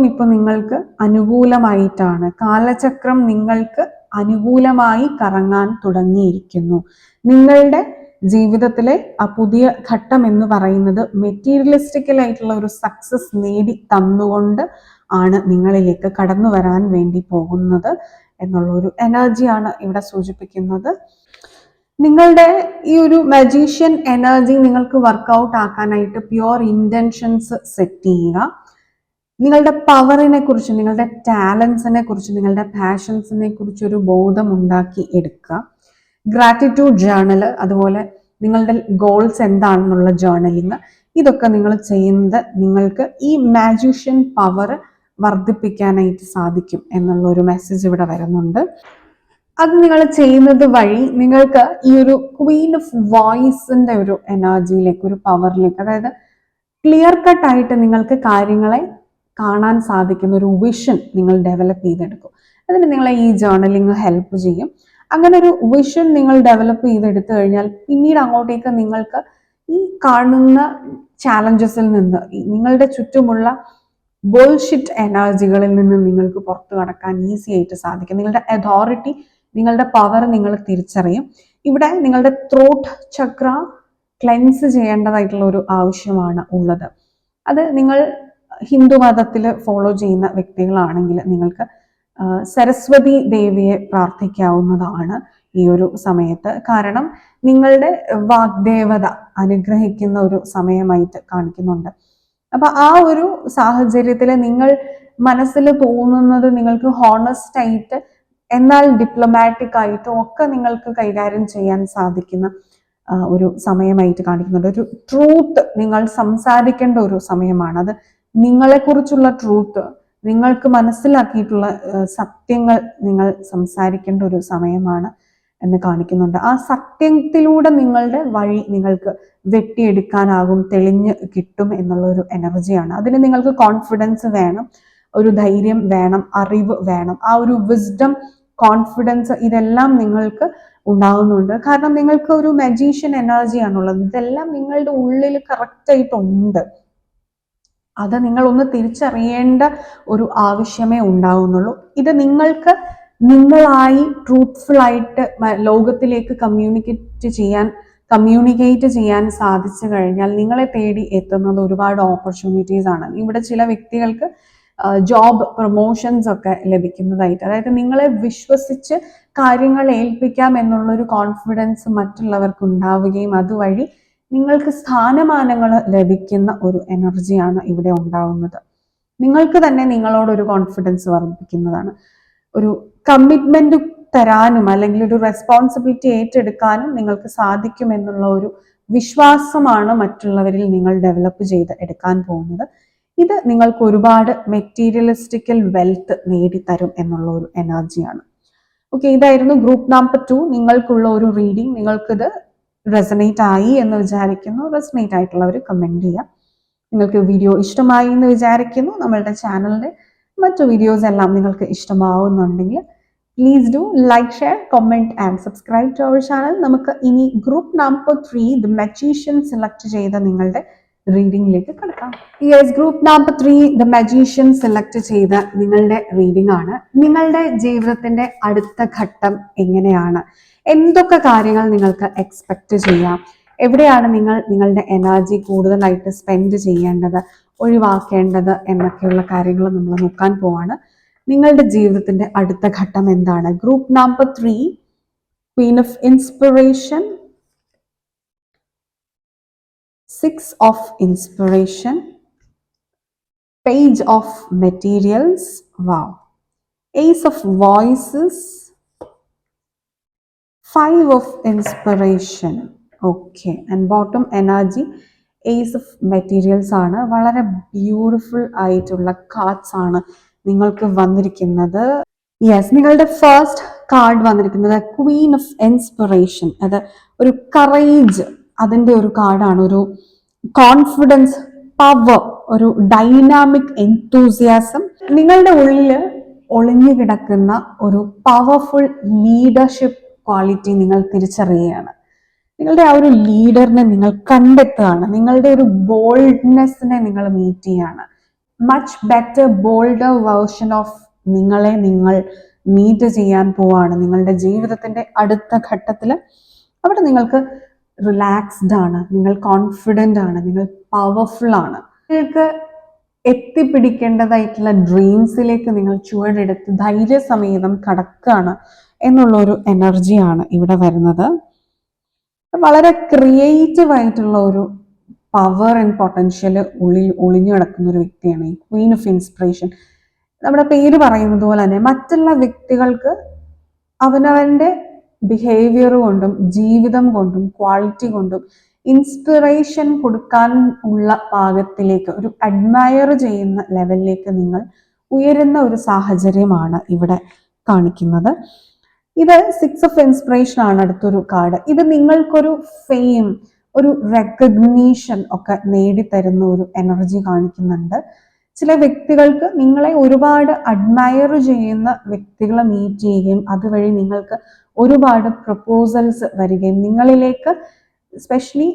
ഇപ്പൊ നിങ്ങൾക്ക് അനുകൂലമായിട്ടാണ്. കാലചക്രം നിങ്ങൾക്ക് അനുകൂലമായി കറങ്ങാൻ തുടങ്ങിയിരിക്കുന്നു. നിങ്ങളുടെ ജീവിതത്തിലെ ആ പുതിയ ഘട്ടം എന്ന് പറയുന്നത് മെറ്റീരിയലിസ്റ്റിക്കൽ ആയിട്ടുള്ള ഒരു സക്സസ് നേടി തന്നുകൊണ്ട് ആണ് നിങ്ങളിലേക്ക് കടന്നു വരാൻ വേണ്ടി പോകുന്നത് എന്നുള്ള ഒരു എനർജിയാണ് ഇവിടെ സൂചിപ്പിക്കുന്നത്. നിങ്ങളുടെ ഈ ഒരു മജീഷ്യൻ എനർജി നിങ്ങൾക്ക് വർക്കൗട്ട് ആക്കാനായിട്ട് പ്യുവർ ഇന്റൻഷൻസ് സെറ്റ് ചെയ്യുക. നിങ്ങളുടെ പവറിനെ കുറിച്ച്, നിങ്ങളുടെ ടാലൻസിനെ കുറിച്ച്, നിങ്ങളുടെ പാഷൻസിനെ കുറിച്ച് ഒരു ബോധം ഉണ്ടാക്കി എടുക്കുക. ഗ്രാറ്റിറ്റ്യൂഡ് ജേർണൽ, അതുപോലെ നിങ്ങളുടെ ഗോൾസ് എന്താണെന്നുള്ള ജേർണലിങ്, ഇതൊക്കെ നിങ്ങൾ ചെയ്യുന്നത് നിങ്ങൾക്ക് ഈ മാജിഷ്യൻ പവർ വർദ്ധിപ്പിക്കാനായിട്ട് സാധിക്കും എന്നുള്ള ഒരു മെസ്സേജ് ഇവിടെ വരുന്നുണ്ട്. അത് നിങ്ങൾ ചെയ്യുന്നത് വഴി നിങ്ങൾക്ക് ഈ ഒരു ക്വീൻ ഓഫ് വോയിസിന്റെ ഒരു എനർജിയിലേക്ക്, ഒരു പവറിലേക്ക്, അതായത് ക്ലിയർ കട്ട് ആയിട്ട് നിങ്ങൾക്ക് കാര്യങ്ങളെ കാണാൻ സാധിക്കുന്ന ഒരു വിഷൻ നിങ്ങൾ ഡെവലപ്പ് ചെയ്തെടുക്കും. അതിന് നിങ്ങളെ ഈ ജേർണലിങ് ഹെൽപ്പ് ചെയ്യും. അങ്ങനെ ഒരു വിഷൻ നിങ്ങൾ ഡെവലപ്പ് ചെയ്തെടുത്തു കഴിഞ്ഞാൽ പിന്നീട് അങ്ങോട്ടേക്ക് നിങ്ങൾക്ക് ഈ കാണുന്ന ചാലഞ്ചസിൽ നിന്ന്, നിങ്ങളുടെ ചുറ്റുമുള്ള ബോൾഷിറ്റ് എനർജികളിൽ നിന്ന് നിങ്ങൾക്ക് പുറത്തു കടക്കാൻ ഈസി ആയിട്ട് സാധിക്കും. നിങ്ങളുടെ അതോറിറ്റി, നിങ്ങളുടെ പവർ നിങ്ങൾ തിരിച്ചറിയും. ഇവിടെ നിങ്ങളുടെ ത്രോട്ട് ചക്ര ക്ലെൻസ് ചെയ്യേണ്ടതായിട്ടുള്ള ഒരു ആവശ്യമാണ് ഉള്ളത്. അത് നിങ്ങൾ ഹിന്ദു മതത്തിൽ ഫോളോ ചെയ്യുന്ന വ്യക്തികളാണെങ്കിൽ നിങ്ങൾക്ക് സരസ്വതി ദേവിയെ പ്രാർത്ഥിക്കാവുന്നതാണ് ഈ ഒരു സമയത്ത്. കാരണം നിങ്ങളുടെ വാഗ്ദേവത അനുഗ്രഹിക്കുന്ന ഒരു സമയമായിട്ട് കാണിക്കുന്നുണ്ട്. അപ്പൊ ആ ഒരു സാഹചര്യത്തിൽ നിങ്ങൾ മനസ്സിൽ തോന്നുന്നത് നിങ്ങൾക്ക് ഹോണസ്റ്റ് ആയിട്ട് എന്നാൽ ഡിപ്ലോമാറ്റിക് ആയിട്ടും ഒക്കെ നിങ്ങൾക്ക് കൈകാര്യം ചെയ്യാൻ സാധിക്കുന്ന ഒരു സമയമായിട്ട് കാണിക്കുന്നുണ്ട്. ഒരു ട്രൂത്ത് നിങ്ങൾ സംസാരിക്കേണ്ട ഒരു സമയമാണ്. അത് നിങ്ങളെക്കുറിച്ചുള്ള ട്രൂത്ത്, നിങ്ങൾക്ക് മനസ്സിലാക്കിയിട്ടുള്ള സത്യങ്ങൾ നിങ്ങൾ സംസാരിക്കേണ്ട ഒരു സമയമാണ് എന്ന് കാണിക്കുന്നുണ്ട്. ആ സത്യത്തിലൂടെ നിങ്ങളുടെ വഴി നിങ്ങൾക്ക് വെട്ടിയെടുക്കാനാകും, തെളിഞ്ഞ് കിട്ടും എന്നുള്ള ഒരു എനർജിയാണ്. അതിന് നിങ്ങൾക്ക് കോൺഫിഡൻസ് വേണം, ഒരു ധൈര്യം വേണം, അറിവ് വേണം. ആ ഒരു വിസ്ഡം, കോൺഫിഡൻസ് ഇതെല്ലാം നിങ്ങൾക്ക് ഉണ്ടാകുന്നുണ്ട്. കാരണം നിങ്ങൾക്ക് ഒരു മജീഷ്യൻ എനർജിയാണുള്ളത്. ഇതെല്ലാം നിങ്ങളുടെ ഉള്ളിൽ കറക്റ്റായിട്ടുണ്ട്. അത് നിങ്ങളൊന്ന് തിരിച്ചറിയേണ്ട ഒരു ആവശ്യമേ ഉണ്ടാവുന്നുള്ളൂ. ഇത് നിങ്ങൾക്ക് നിങ്ങളായി ട്രൂത്ത്ഫുൾ ആയിട്ട് ലോകത്തിലേക്ക് കമ്മ്യൂണിക്കേറ്റ് ചെയ്യാൻ സാധിച്ചു കഴിഞ്ഞാൽ നിങ്ങളെ തേടി എത്തുന്നത് ഒരുപാട് ഓപ്പർച്യൂണിറ്റീസ് ആണ്. ഇവിടെ ചില വ്യക്തികൾക്ക് ജോബ് പ്രൊമോഷൻസ് ഒക്കെ ലഭിക്കുന്നതായിട്ട്, അതായത് നിങ്ങളെ വിശ്വസിച്ച് കാര്യങ്ങൾ ഏൽപ്പിക്കാം എന്നുള്ളൊരു കോൺഫിഡൻസ് മറ്റുള്ളവർക്ക് ഉണ്ടാവുകയും അതുവഴി നിങ്ങൾക്ക് സ്ഥാനമാനങ്ങൾ ലഭിക്കുന്ന ഒരു എനർജിയാണ് ഇവിടെ ഉണ്ടാവുന്നത്. നിങ്ങൾക്ക് തന്നെ നിങ്ങളോടൊരു കോൺഫിഡൻസ് വർദ്ധിക്കുന്നതാണ്. ഒരു കമ്മിറ്റ്മെന്റ് തരാനും അല്ലെങ്കിൽ ഒരു റെസ്പോൺസിബിലിറ്റി ഏറ്റെടുക്കാനും നിങ്ങൾക്ക് സാധിക്കും എന്നുള്ള ഒരു വിശ്വാസമാണ് മറ്റുള്ളവരിൽ നിങ്ങൾ ഡെവലപ്പ് ചെയ്ത് എടുക്കാൻ പോകുന്നത്. ഇത് നിങ്ങൾക്ക് ഒരുപാട് മെറ്റീരിയലിസ്റ്റിക്കൽ വെൽത്ത് നേടിത്തരും എന്നുള്ള ഒരു എനർജിയാണ്. ഓക്കെ, ഇതായിരുന്നു ഗ്രൂപ്പ് നമ്പർ 2 നിങ്ങൾക്കുള്ള ഒരു റീഡിംഗ്. നിങ്ങൾക്കിത് റെസനേറ്റ് ആയി എന്ന് വിചാരിക്കുന്നു. റെസനേറ്റ് ആയിട്ടുള്ളവർ കമന്റ് ചെയ്യാം. നിങ്ങൾക്ക് വീഡിയോ ഇഷ്ടമായി എന്ന് വിചാരിക്കുന്നു. നമ്മളുടെ ചാനലിന്റെ മറ്റു വീഡിയോസ് എല്ലാം നിങ്ങൾക്ക് ഇഷ്ടമാവുന്നുണ്ടെങ്കിൽ please do like, share, comment and subscribe to our channel. നമുക്ക് ഇനി group number 3 the magician select ചെയ്ത നിങ്ങളുടെ റീഡിംഗിലേക്ക് കടക്കാം. Yes, group number 3 the magician select ചെയ്ത നിങ്ങളുടെ റീഡിംഗ് ആണ്. നിങ്ങളുടെ ജീവിതത്തിന്റെ അടുത്ത ഘട്ടം എങ്ങനെയാണ്, എന്തൊക്കെ കാര്യങ്ങൾ നിങ്ങൾക്ക് എക്സ്പെക്ട് ചെയ്യാം, എവിടെയാണ് നിങ്ങൾ നിങ്ങളുടെ എനർജി കൂടുതലായിട്ട് സ്പെൻഡ് ചെയ്യേണ്ടത്, ഒഴിവാക്കേണ്ടത് എന്നൊക്കെയുള്ള കാര്യങ്ങൾ നമ്മൾ നോക്കാൻ പോവാണ്. നിങ്ങളുടെ ജീവിതത്തിന്റെ അടുത്ത ഘട്ടം എന്താണ്? Group number 3 queen of inspiration, 6 of inspiration, page of materials, wow, ace of voices, 5 of inspiration. Okay, and bottom energy ace of materials ആണ്. വളരെ ബ്യൂട്ടിഫുൾ ആയിട്ടുള്ള കാർഡ്സ് ആണ് നിങ്ങൾക്ക് വന്നിരിക്കുന്നത്. യെസ്, നിങ്ങളുടെ ഫസ്റ്റ് കാർഡ് വന്നിരിക്കുന്നത് ക്വീൻ ഓഫ് ഇൻസ്പിറേഷൻ. അത് ഒരു കറേജ്, അതിൻ്റെ ഒരു കാർഡാണ്. ഒരു കോൺഫിഡൻസ്, പവർ, ഒരു ഡൈനാമിക് എൻതൂസിയാസം. നിങ്ങളുടെ ഉള്ളിൽ ഒളിഞ്ഞു കിടക്കുന്ന ഒരു പവർഫുൾ ലീഡർഷിപ്പ് ക്വാളിറ്റി നിങ്ങൾ തിരിച്ചറിയുകയാണ്. നിങ്ങളുടെ ആ ഒരു ലീഡറിനെ നിങ്ങൾ കണ്ടെത്തുകയാണ്. നിങ്ങളുടെ ഒരു ബോൾഡ്നെസ്സിനെ നിങ്ങൾ മീറ്റ് ചെയ്യാണ്. Much better, boulder version of നിങ്ങളെ നിങ്ങൾ മീറ്റ് ചെയ്യാൻ പോവാണ് നിങ്ങളുടെ ജീവിതത്തിന്റെ അടുത്ത ഘട്ടത്തിൽ. അവിടെ നിങ്ങൾക്ക് റിലാക്സ്ഡ് ആണ്, നിങ്ങൾ കോൺഫിഡൻ്റ് ആണ്, നിങ്ങൾ പവർഫുൾ ആണ്. നിങ്ങൾക്ക് എത്തിപ്പിടിക്കേണ്ടതായിട്ടുള്ള ഡ്രീംസിലേക്ക് നിങ്ങൾ ചുവടെടുത്ത് ധൈര്യസമേതം കടക്കുകയാണ് എന്നുള്ള ഒരു എനർജിയാണ് ഇവിടെ വരുന്നത്. വളരെ ക്രിയേറ്റീവ് ആയിട്ടുള്ള ഒരു പവർ ആൻഡ് പൊട്ടൻഷ്യൽ ഒളിഞ്ഞു കിടക്കുന്ന ഒരു വ്യക്തിയാണ് ഈ ക്വീൻ ഓഫ് ഇൻസ്പിറേഷൻ. നമ്മുടെ പേര് പറയുന്നത് പോലെ തന്നെ മറ്റുള്ള വ്യക്തികൾക്ക് അവനവന്റെ ബിഹേവിയർ കൊണ്ടും ജീവിതം കൊണ്ടും ക്വാളിറ്റി കൊണ്ടും ഇൻസ്പിറേഷൻ കൊടുക്കാൻ ഉള്ള പാകത്തിലേക്ക്, ഒരു അഡ്മയർ ചെയ്യുന്ന ലെവലിലേക്ക് നിങ്ങൾ ഉയരുന്ന ഒരു സാഹചര്യമാണ് ഇവിടെ കാണിക്കുന്നത്. ഇത് 6 ഓഫ് ഇൻസ്പിറേഷൻ ആണ് അടുത്തൊരു കാർഡ്. ഇത് നിങ്ങൾക്കൊരു ഫെയിം, ഒരു റെക്കഗ്നീഷൻ ഒക്കെ നേടിത്തരുന്ന ഒരു എനർജി കാണിക്കുന്നുണ്ട്. ചില വ്യക്തികൾക്ക് നിങ്ങളെ ഒരുപാട് അഡ്മയർ ചെയ്യുന്ന വ്യക്തികളെ മീറ്റ് ചെയ്യുകയും അതുവഴി നിങ്ങൾക്ക് ഒരുപാട് പ്രപ്പോസൽസ് വരികയും നിങ്ങളിലേക്ക് സ്പെഷ്യലി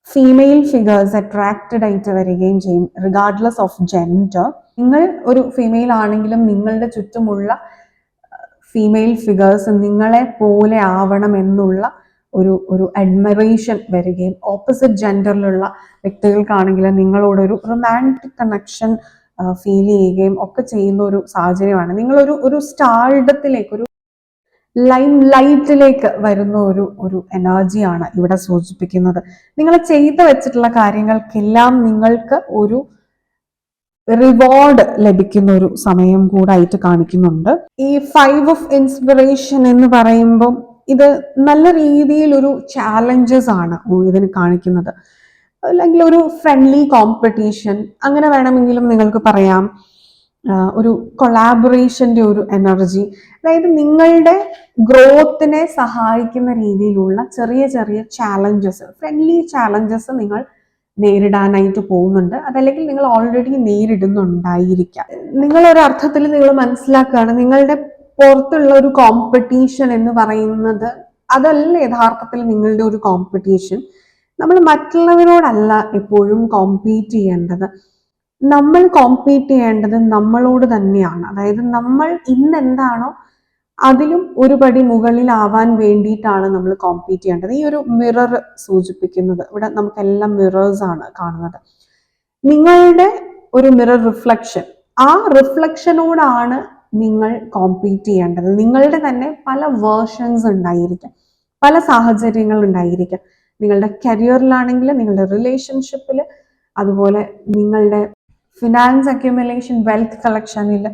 ഫീമെയിൽ ഫിഗേഴ്സ് അട്രാക്റ്റഡ് ആയിട്ട് വരികയും ചെയ്യും, റിഗാർഡ്ലെസ് ഓഫ് ജെൻഡർ. നിങ്ങൾ ഒരു ഫീമെയിൽ ആണെങ്കിലും നിങ്ങളുടെ ചുറ്റുമുള്ള ഫീമെയിൽ ഫിഗേഴ്സ് നിങ്ങളെ പോലെ ആവണം എന്നുള്ള ഒരു അഡ്മറേഷൻ വരികയും ഓപ്പോസിറ്റ് ജെൻഡറിലുള്ള വ്യക്തികൾക്കാണെങ്കിൽ നിങ്ങളോടൊരു റൊമാൻറ്റിക് കണക്ഷൻ ഫീൽ ചെയ്യുകയും ഒക്കെ ചെയ്യുന്ന ഒരു സാഹചര്യമാണ്. നിങ്ങളൊരു സ്റ്റാർഡത്തിലേക്ക്, ഒരു ലൈം ലൈറ്റിലേക്ക് വരുന്ന ഒരു എനർജിയാണ് ഇവിടെ സൂചിപ്പിക്കുന്നത്. നിങ്ങൾ ചെയ്തു വെച്ചിട്ടുള്ള കാര്യങ്ങൾക്കെല്ലാം നിങ്ങൾക്ക് ഒരു റിവാർഡ് ലഭിക്കുന്ന ഒരു സമയം കൂടായിട്ട് കാണിക്കുന്നുണ്ട്. ഈ 5 ഓഫ് ഇൻസ്പിറേഷൻ എന്ന് പറയുമ്പം ഇത് നല്ല രീതിയിൽ ഒരു ചാലഞ്ചസ് ആണ് ഇതിന് കാണിക്കുന്നത്. അല്ലെങ്കിൽ ഒരു ഫ്രണ്ട്ലി കോമ്പറ്റീഷൻ, അങ്ങനെ വേണമെങ്കിലും നിങ്ങൾക്ക് പറയാം. ഒരു കൊളാബറേഷന്റെ ഒരു എനർജി, അതായത് നിങ്ങളുടെ ഗ്രോത്തിനെ സഹായിക്കുന്ന രീതിയിലുള്ള ചെറിയ ചെറിയ ചാലഞ്ചസ്, ഫ്രണ്ട്ലി ചാലഞ്ചസ് നിങ്ങൾ നേരിടാനായിട്ട് പോകുന്നുണ്ട്. അതല്ലെങ്കിൽ നിങ്ങൾ ഓൾറെഡി നേരിടുന്നുണ്ടായിരിക്കാം. നിങ്ങളൊരർത്ഥത്തിൽ നിങ്ങൾ മനസ്സിലാക്കുകയാണ്, നിങ്ങളുടെ പുറത്തുള്ള ഒരു കോമ്പറ്റീഷൻ എന്ന് പറയുന്നത് അതല്ല യഥാർത്ഥത്തിൽ നിങ്ങളുടെ ഒരു കോമ്പറ്റീഷൻ. നമ്മൾ മറ്റുള്ളവരോടല്ല എപ്പോഴും കോമ്പീറ്റ് ചെയ്യേണ്ടത്. നമ്മൾ കോമ്പീറ്റ് ചെയ്യേണ്ടത് നമ്മളോട് തന്നെയാണ്. അതായത് നമ്മൾ ഇന്ന് എന്താണോ അതിലും ഒരു പടി മുകളിലാവാൻ വേണ്ടിയിട്ടാണ് നമ്മൾ കോമ്പീറ്റ് ചെയ്യേണ്ടത്. ഈ ഒരു മിറർ സൂചിപ്പിക്കുന്നത്, ഇവിടെ നമുക്കെല്ലാം മിറേഴ്സ് ആണ് കാണുന്നത്. നിങ്ങളുടെ ഒരു മിറർ റിഫ്ലക്ഷൻ, ആ റിഫ്ലക്ഷനോടാണ് നിങ്ങൾ കോമ്പീറ്റ് ചെയ്യേണ്ടത്. നിങ്ങളുടെ തന്നെ പല വേർഷൻസ് ഉണ്ടായിരിക്കാം, പല സാഹചര്യങ്ങൾ ഉണ്ടായിരിക്കാം. നിങ്ങളുടെ കരിയറിലാണെങ്കിൽ, നിങ്ങളുടെ റിലേഷൻഷിപ്പിൽ, അതുപോലെ നിങ്ങളുടെ ഫിനാൻസ് അക്യുമുലേഷൻ, വെൽത്ത് കളക്ഷനിൽ,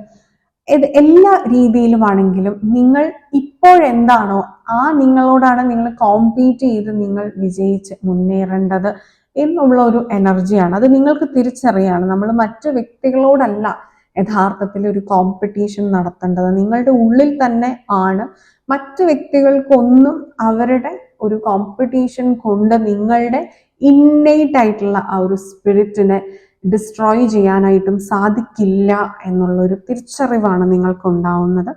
എല്ലാ രീതിയിലുമാണെങ്കിലും നിങ്ങൾ ഇപ്പോഴെന്താണോ ആ നിങ്ങളോടാണ് നിങ്ങൾ കോമ്പീറ്റ് ചെയ്ത് നിങ്ങൾ വിജയിച്ച് മുന്നേറേണ്ടത് എന്നുള്ള ഒരു എനർജിയാണ്. അത് നിങ്ങൾക്ക് തിരിച്ചറിയാണ്. നമ്മൾ മറ്റു വ്യക്തികളോടല്ല യഥാർത്ഥത്തിൽ ഒരു കോമ്പറ്റീഷൻ നടത്തേണ്ടത്, നിങ്ങളുടെ ഉള്ളിൽ തന്നെ ആണ്. മറ്റു വ്യക്തികൾക്കൊന്നും അവരുടെ ഒരു കോമ്പറ്റീഷൻ കൊണ്ട് നിങ്ങളുടെ ഇന്നേറ്റ് ആയിട്ടുള്ള ആ ഒരു സ്പിരിറ്റിനെ ഡിസ്ട്രോയ് ചെയ്യാനായിട്ടും സാധിക്കില്ല എന്നുള്ളൊരു തിരിച്ചറിവാണ് നിങ്ങൾക്ക് ഉണ്ടാവുന്നത്.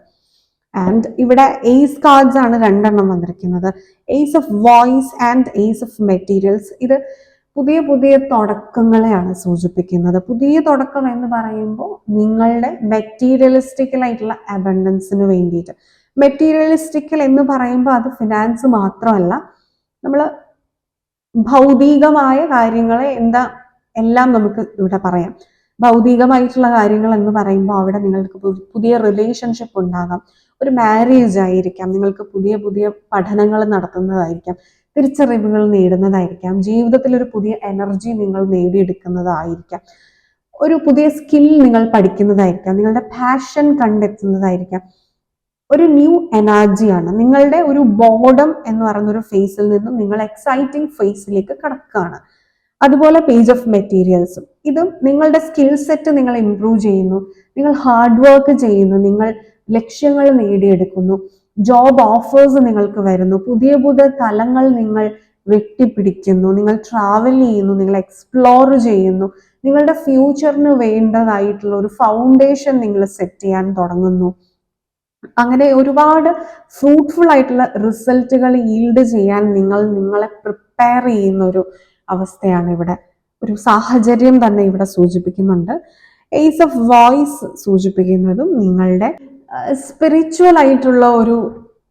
ആൻഡ് ഇവിടെ ഏസ് കാർഡ്സ് ആണ് 2 വന്നിരിക്കുന്നത്, ace of voice and ace of materials. ഇത് പുതിയ പുതിയ തുടക്കങ്ങളെയാണ് സൂചിപ്പിക്കുന്നത്. പുതിയ തുടക്കം എന്ന് പറയുമ്പോൾ നിങ്ങളുടെ മെറ്റീരിയലിസ്റ്റിക്കലായിട്ടുള്ള അബണ്ടൻസിന് വേണ്ടിയിട്ട്. മെറ്റീരിയലിസ്റ്റിക്കൽ എന്ന് പറയുമ്പോൾ അത് ഫിനാൻസ് മാത്രമല്ല, നമ്മൾ ഭൗതികമായ കാര്യങ്ങളെ എല്ലാം നമുക്ക് ഇവിടെ പറയാം. ഭൗതികമായിട്ടുള്ള കാര്യങ്ങൾ എന്ന് പറയുമ്പോൾ അവിടെ നിങ്ങൾക്ക് പുതിയ റിലേഷൻഷിപ്പ് ഉണ്ടാകാം, ഒരു മാരേജ് ആയിരിക്കാം, നിങ്ങൾക്ക് പുതിയ പുതിയ പഠനങ്ങൾ നടത്തുന്നതായിരിക്കാം, തിരിച്ചറിവുകൾ നേടുന്നതായിരിക്കാം, ജീവിതത്തിൽ ഒരു പുതിയ എനർജി നിങ്ങൾ നേടിയെടുക്കുന്നതായിരിക്കാം, ഒരു പുതിയ സ്കിൽ നിങ്ങൾ പഠിക്കുന്നതായിരിക്കാം, നിങ്ങളുടെ പാഷൻ കണ്ടെത്തുന്നതായിരിക്കാം. ഒരു ന്യൂ എനർജിയാണ്. നിങ്ങളുടെ ഒരു ബോർഡം എന്ന് പറയുന്ന ഒരു ഫേസിൽ നിന്നും നിങ്ങൾ എക്സൈറ്റിംഗ് ഫേസിലേക്ക് കടക്കുകയാണ്. അതുപോലെ പേജ് ഓഫ് മെറ്റീരിയൽസും, ഇതും നിങ്ങളുടെ സ്കിൽ സെറ്റ് നിങ്ങൾ ഇംപ്രൂവ് ചെയ്യുന്നു, നിങ്ങൾ ഹാർഡ് വർക്ക് ചെയ്യുന്നു, നിങ്ങൾ ലക്ഷ്യങ്ങൾ നേടിയെടുക്കുന്നു, ജോബ് ഓഫേഴ്സ് നിങ്ങൾക്ക് വരുന്നു, പുതിയ പുതിയ തലങ്ങൾ നിങ്ങൾ വെട്ടിപ്പിടിക്കുന്നു, നിങ്ങൾ ട്രാവൽ ചെയ്യുന്നു, നിങ്ങൾ എക്സ്പ്ലോർ ചെയ്യുന്നു, നിങ്ങളുടെ ഫ്യൂച്ചറിന് വേണ്ടതായിട്ടുള്ള ഒരു ഫൗണ്ടേഷൻ നിങ്ങൾ സെറ്റ് ചെയ്യാൻ തുടങ്ങുന്നു. അങ്ങനെ ഒരുപാട് ഫ്രൂട്ട്ഫുൾ ആയിട്ടുള്ള റിസൾട്ടുകൾ ഈൽഡ് ചെയ്യാൻ നിങ്ങളെ പ്രിപ്പയർ ചെയ്യുന്ന ഒരു അവസ്ഥയാണ് ഇവിടെ, ഒരു സാഹചര്യം തന്നെ ഇവിടെ സൂചിപ്പിക്കുന്നുണ്ട്. ഏസ് ഓഫ് വോയിസ് സൂചിപ്പിക്കുന്നതും നിങ്ങളുടെ സ്പിരിച്വൽ ആയിട്ടുള്ള ഒരു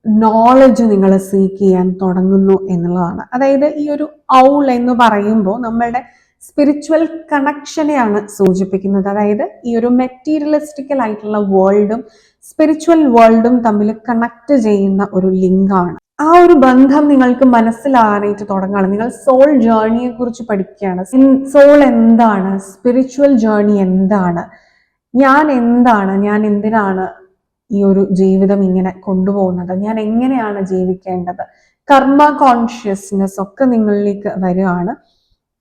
നോളജ് നിങ്ങൾ സീക്ക് ചെയ്യാൻ തുടങ്ങുന്നു എന്നുള്ളതാണ്. അതായത് ഈ ഒരു ഔൾ എന്ന് പറയുമ്പോൾ നമ്മളുടെ സ്പിരിച്വൽ കണക്ഷനെയാണ് സൂചിപ്പിക്കുന്നത്. അതായത് ഈ ഒരു മെറ്റീരിയലിസ്റ്റിക്കൽ ആയിട്ടുള്ള വേൾഡും സ്പിരിച്വൽ വേൾഡും തമ്മിൽ കണക്ട് ചെയ്യുന്ന ഒരു ലിങ്കാണ്. ആ ഒരു ബന്ധം നിങ്ങൾക്ക് മനസ്സിലാകാനായിട്ട് തുടങ്ങുകയാണ്. നിങ്ങൾ സോൾ ജേർണിയെ കുറിച്ച് പഠിക്കുകയാണ്. സോൾ എന്താണ്, സ്പിരിച്വൽ ജേർണി എന്താണ്, ഞാൻ എന്താണ്, ഞാൻ എന്തിനാണ് ഈ ഒരു ജീവിതം ഇങ്ങനെ കൊണ്ടുപോകുന്നത്, ഞാൻ എങ്ങനെയാണ് ജീവിക്കേണ്ടത്, കർമ്മ കോൺഷ്യസ്നെസ് ഒക്കെ നിങ്ങളിലേക്ക് വരികയാണ്.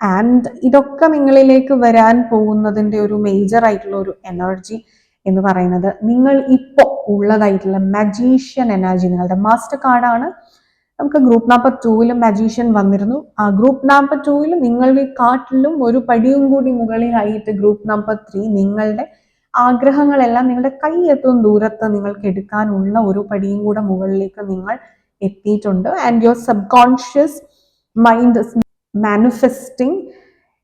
ആൻഡ് ഇതൊക്കെ നിങ്ങളിലേക്ക് വരാൻ പോകുന്നതിൻ്റെ ഒരു മേജർ ആയിട്ടുള്ള ഒരു എനർജി എന്ന് പറയുന്നത് നിങ്ങൾ ഇപ്പോൾ ഉള്ളതായിട്ടുള്ള മജീഷ്യൻ എനർജി, നിങ്ങളുടെ മാസ്റ്റർ കാർഡാണ്. നമുക്ക് ഗ്രൂപ്പ് നമ്പർ 2 മജീഷ്യൻ വന്നിരുന്നു. ആ ഗ്രൂപ്പ് നമ്പർ 2 നിങ്ങളുടെ കാട്ടിലും ഒരു പടിയും കൂടി മുകളിലായിട്ട് ഗ്രൂപ്പ് നമ്പർ 3 നിങ്ങളുടെ ആഗ്രഹങ്ങളെല്ലാം നിങ്ങളുടെ കൈയെത്തും ദൂരത്ത് നിങ്ങൾക്ക് എടുക്കാനുള്ള ഒരു പടിയും കൂടെ മുകളിലേക്ക് നിങ്ങൾ എത്തിയിട്ടുണ്ട്. And your subconscious mind manifesting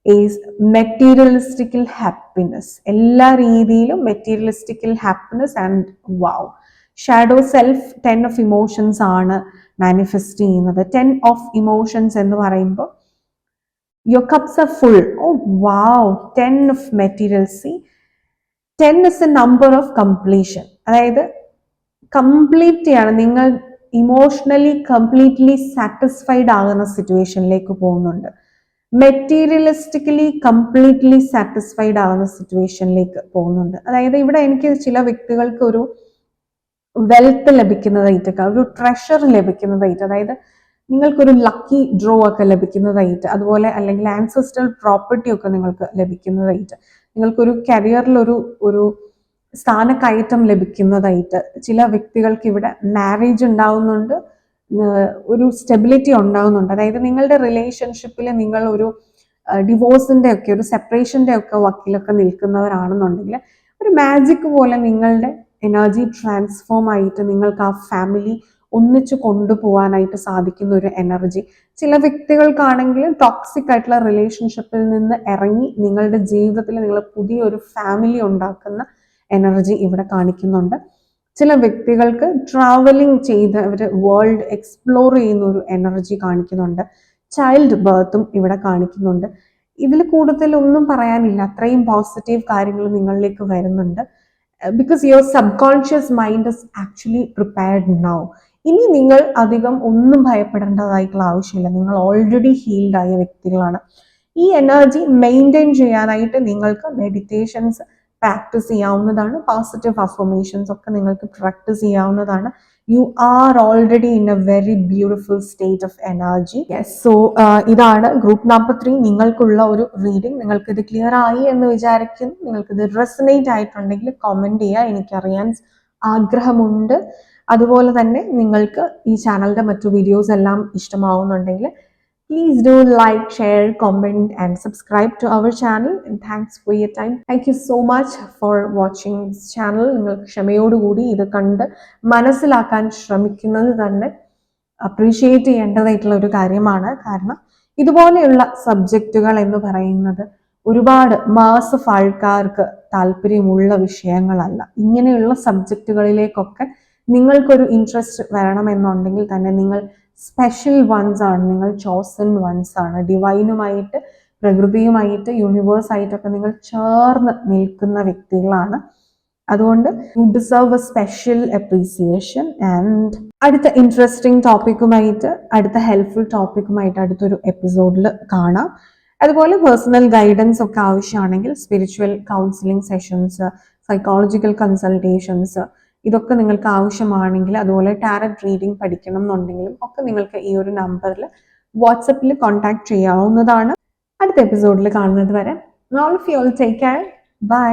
is materialistical happiness. എല്ലാ രീതിയിലും materialistical happiness. And wow, shadow self 10 of emotions ആണ് മാനിഫെസ്റ്റ് ചെയ്യുന്നത്. 10 ഓഫ് ഇമോഷൻസ് എന്ന് പറയുമ്പോൾ your cups are full. Oh wow, 10 of materials. 10 is a number of completion. അതായത് complete ചെയ്യാണ്, നിങ്ങൾ emotionally completely satisfied ആകുന്ന സിറ്റുവേഷനിലേക്ക് പോകുന്നുണ്ട്. മെറ്റീരിയലിസ്റ്റിക്കലി കംപ്ലീറ്റ്ലി സാറ്റിസ്ഫൈഡ് ആകുന്ന സിറ്റുവേഷനിലേക്ക് പോകുന്നുണ്ട്. അതായത് ഇവിടെ എനിക്ക് ചില വ്യക്തികൾക്ക് ഒരു വെൽത്ത് ലഭിക്കുന്നതായിട്ടൊക്കെ, ഒരു ട്രഷർ ലഭിക്കുന്നതായിട്ട്, അതായത് നിങ്ങൾക്കൊരു ലക്കി ഡ്രോ ഒക്കെ ലഭിക്കുന്നതായിട്ട്, അതുപോലെ അല്ലെങ്കിൽ ആൻസെസ്ട്രൽ പ്രോപ്പർട്ടി ഒക്കെ നിങ്ങൾക്ക് ലഭിക്കുന്നതായിട്ട്, നിങ്ങൾക്കൊരു കരിയറിലൊരു ഒരു സ്ഥാനക്കയറ്റം ലഭിക്കുന്നതായിട്ട്, ചില വ്യക്തികൾക്ക് ഇവിടെ മാരേജ് ഉണ്ടാവുന്നുണ്ട്, ഒരു സ്റ്റെബിലിറ്റി ഉണ്ടാവുന്നുണ്ട്. അതായത് നിങ്ങളുടെ റിലേഷൻഷിപ്പിൽ നിങ്ങൾ ഒരു ഡിവോഴ്സിന്റെ ഒക്കെ ഒരു സെപ്പറേഷന്റെ ഒക്കെ വക്കിലൊക്കെ നിൽക്കുന്നവരാണെന്നുണ്ടെങ്കിൽ ഒരു മാജിക് പോലെ നിങ്ങളുടെ എനർജി ട്രാൻസ്ഫോം ആയിട്ട് നിങ്ങൾക്ക് ആ ഫാമിലി ഒന്നിച്ചു കൊണ്ടുപോകാനായിട്ട് സാധിക്കുന്ന ഒരു എനർജി. ചില വ്യക്തികൾക്കാണെങ്കിൽ ടോക്സിക് ആയിട്ടുള്ള റിലേഷൻഷിപ്പിൽ നിന്ന് ഇറങ്ങി നിങ്ങളുടെ ജീവിതത്തിൽ നിങ്ങൾ പുതിയൊരു ഫാമിലി ഉണ്ടാക്കുന്ന എനർജി ഇവിടെ കാണിക്കുന്നുണ്ട്. ചില വ്യക്തികൾക്ക് ട്രാവലിംഗ് ചെയ്ത് അവർ വേൾഡ് എക്സ്പ്ലോർ ചെയ്യുന്ന ഒരു എനർജി കാണിക്കുന്നുണ്ട്. ചൈൽഡ് ബർത്തും ഇവിടെ കാണിക്കുന്നുണ്ട്. ഇതിൽ കൂടുതൽ ഒന്നും പറയാനില്ല, അത്രയും പോസിറ്റീവ് കാര്യങ്ങൾ നിങ്ങളിലേക്ക് വരുന്നുണ്ട്. Because your subconscious mind is actually prepared now. ഇനി നിങ്ങൾ അധികം ഒന്നും ഭയപ്പെടേണ്ടതായിട്ടുള്ള ആവശ്യമില്ല. നിങ്ങൾ ഓൾറെഡി ഹീൽഡ് ആയ വ്യക്തികളാണ്. ഈ എനർജി മെയിൻറ്റെയിൻ ചെയ്യാനായിട്ട് നിങ്ങൾക്ക് മെഡിറ്റേഷൻസ് പ്രാക്ടീസ് ചെയ്യാവുന്നതാണ്. പോസിറ്റീവ് അഫർമേഷൻസ് ഒക്കെ നിങ്ങൾക്ക് പ്രാക്ടീസ് ചെയ്യാവുന്നതാണ്. You are already in A very beautiful state of energy. Yes, so ഇതാണ് ഗ്രൂപ്പ് നമ്പർ 3 നിങ്ങൾക്കുള്ള ഒരു റീഡിംഗ്. നിങ്ങൾക്ക് ഇത് ക്ലിയർ ആയി എന്ന് വിചാരിക്കുന്നു. നിങ്ങൾക്ക് ഇത് റെസനേറ്റ് ആയിട്ടുണ്ടെങ്കിൽ കമന്റ് ചെയ്യുക, എനിക്കറിയാൻ ആഗ്രഹമുണ്ട്. അതുപോലെ തന്നെ നിങ്ങൾക്ക് ഈ ചാനലിന്റെ മറ്റു വീഡിയോസ് എല്ലാം ഇഷ്ടമാവുന്നുണ്ടെങ്കിൽ please do like, share, comment and subscribe to our channel, and thanks for your time. Thank you so much for watching this channel. നിങ്ങൾ ക്ഷമയോടുകൂടി ഇത് കണ്ട് മനസ്സിലാക്കാൻ ശ്രമിക്കുന്നത് തന്നെ അപ്രീഷിയേറ്റ് ചെയ്യേണ്ടതായിട്ടുള്ള ഒരു കാര്യമാണ്. കാരണം ഇതുപോലെയുള്ള സബ്ജക്റ്റുകൾ എന്ന് പറയുന്നത് ഒരുപാട് മാസ് ഓഫ് ആൾക്കാർക്ക് താല്പര്യമുള്ള വിഷയങ്ങളല്ല. ഇങ്ങനെയുള്ള സബ്ജക്റ്റുകളിലേക്കൊക്കെ നിങ്ങൾക്കൊരു ഇൻട്രസ്റ്റ് വരണമെന്നുണ്ടെങ്കിൽ തന്നെ നിങ്ങൾ സ്പെഷ്യൽ വൺസ് ആണ്, നിങ്ങൾ ചോസൺ വൺസ് ആണ്. ഡിവൈനുമായിട്ട്, പ്രകൃതിയുമായിട്ട്, യൂണിവേഴ്സായിട്ടൊക്കെ നിങ്ങൾ ചേർന്ന് നിൽക്കുന്ന വ്യക്തികളാണ്. അതുകൊണ്ട് U deserve A special appreciation. And അടുത്ത ഇൻട്രസ്റ്റിംഗ് ടോപ്പിക്കുമായിട്ട്, അടുത്ത ഹെൽപ്ഫുൾ ടോപ്പിക്കുമായിട്ട് അടുത്തൊരു എപ്പിസോഡിൽ കാണാം. അതുപോലെ പേഴ്സണൽ ഗൈഡൻസ് ഒക്കെ ആവശ്യമാണെങ്കിൽ spiritual counselling sessions, psychological consultations ഇതൊക്കെ നിങ്ങൾക്ക് ആവശ്യമാണെങ്കിൽ, അതുപോലെ ടാരറ്റ് റീഡിംഗ് പഠിക്കണം എന്നുണ്ടെങ്കിലും ഒക്കെ നിങ്ങൾക്ക് ഈ ഒരു നമ്പറിൽ വാട്സപ്പിൽ കോൺടാക്ട് ചെയ്യാവുന്നതാണ്. അടുത്ത എപ്പിസോഡിൽ കാണുന്നത് വരെ all of you all take care. By.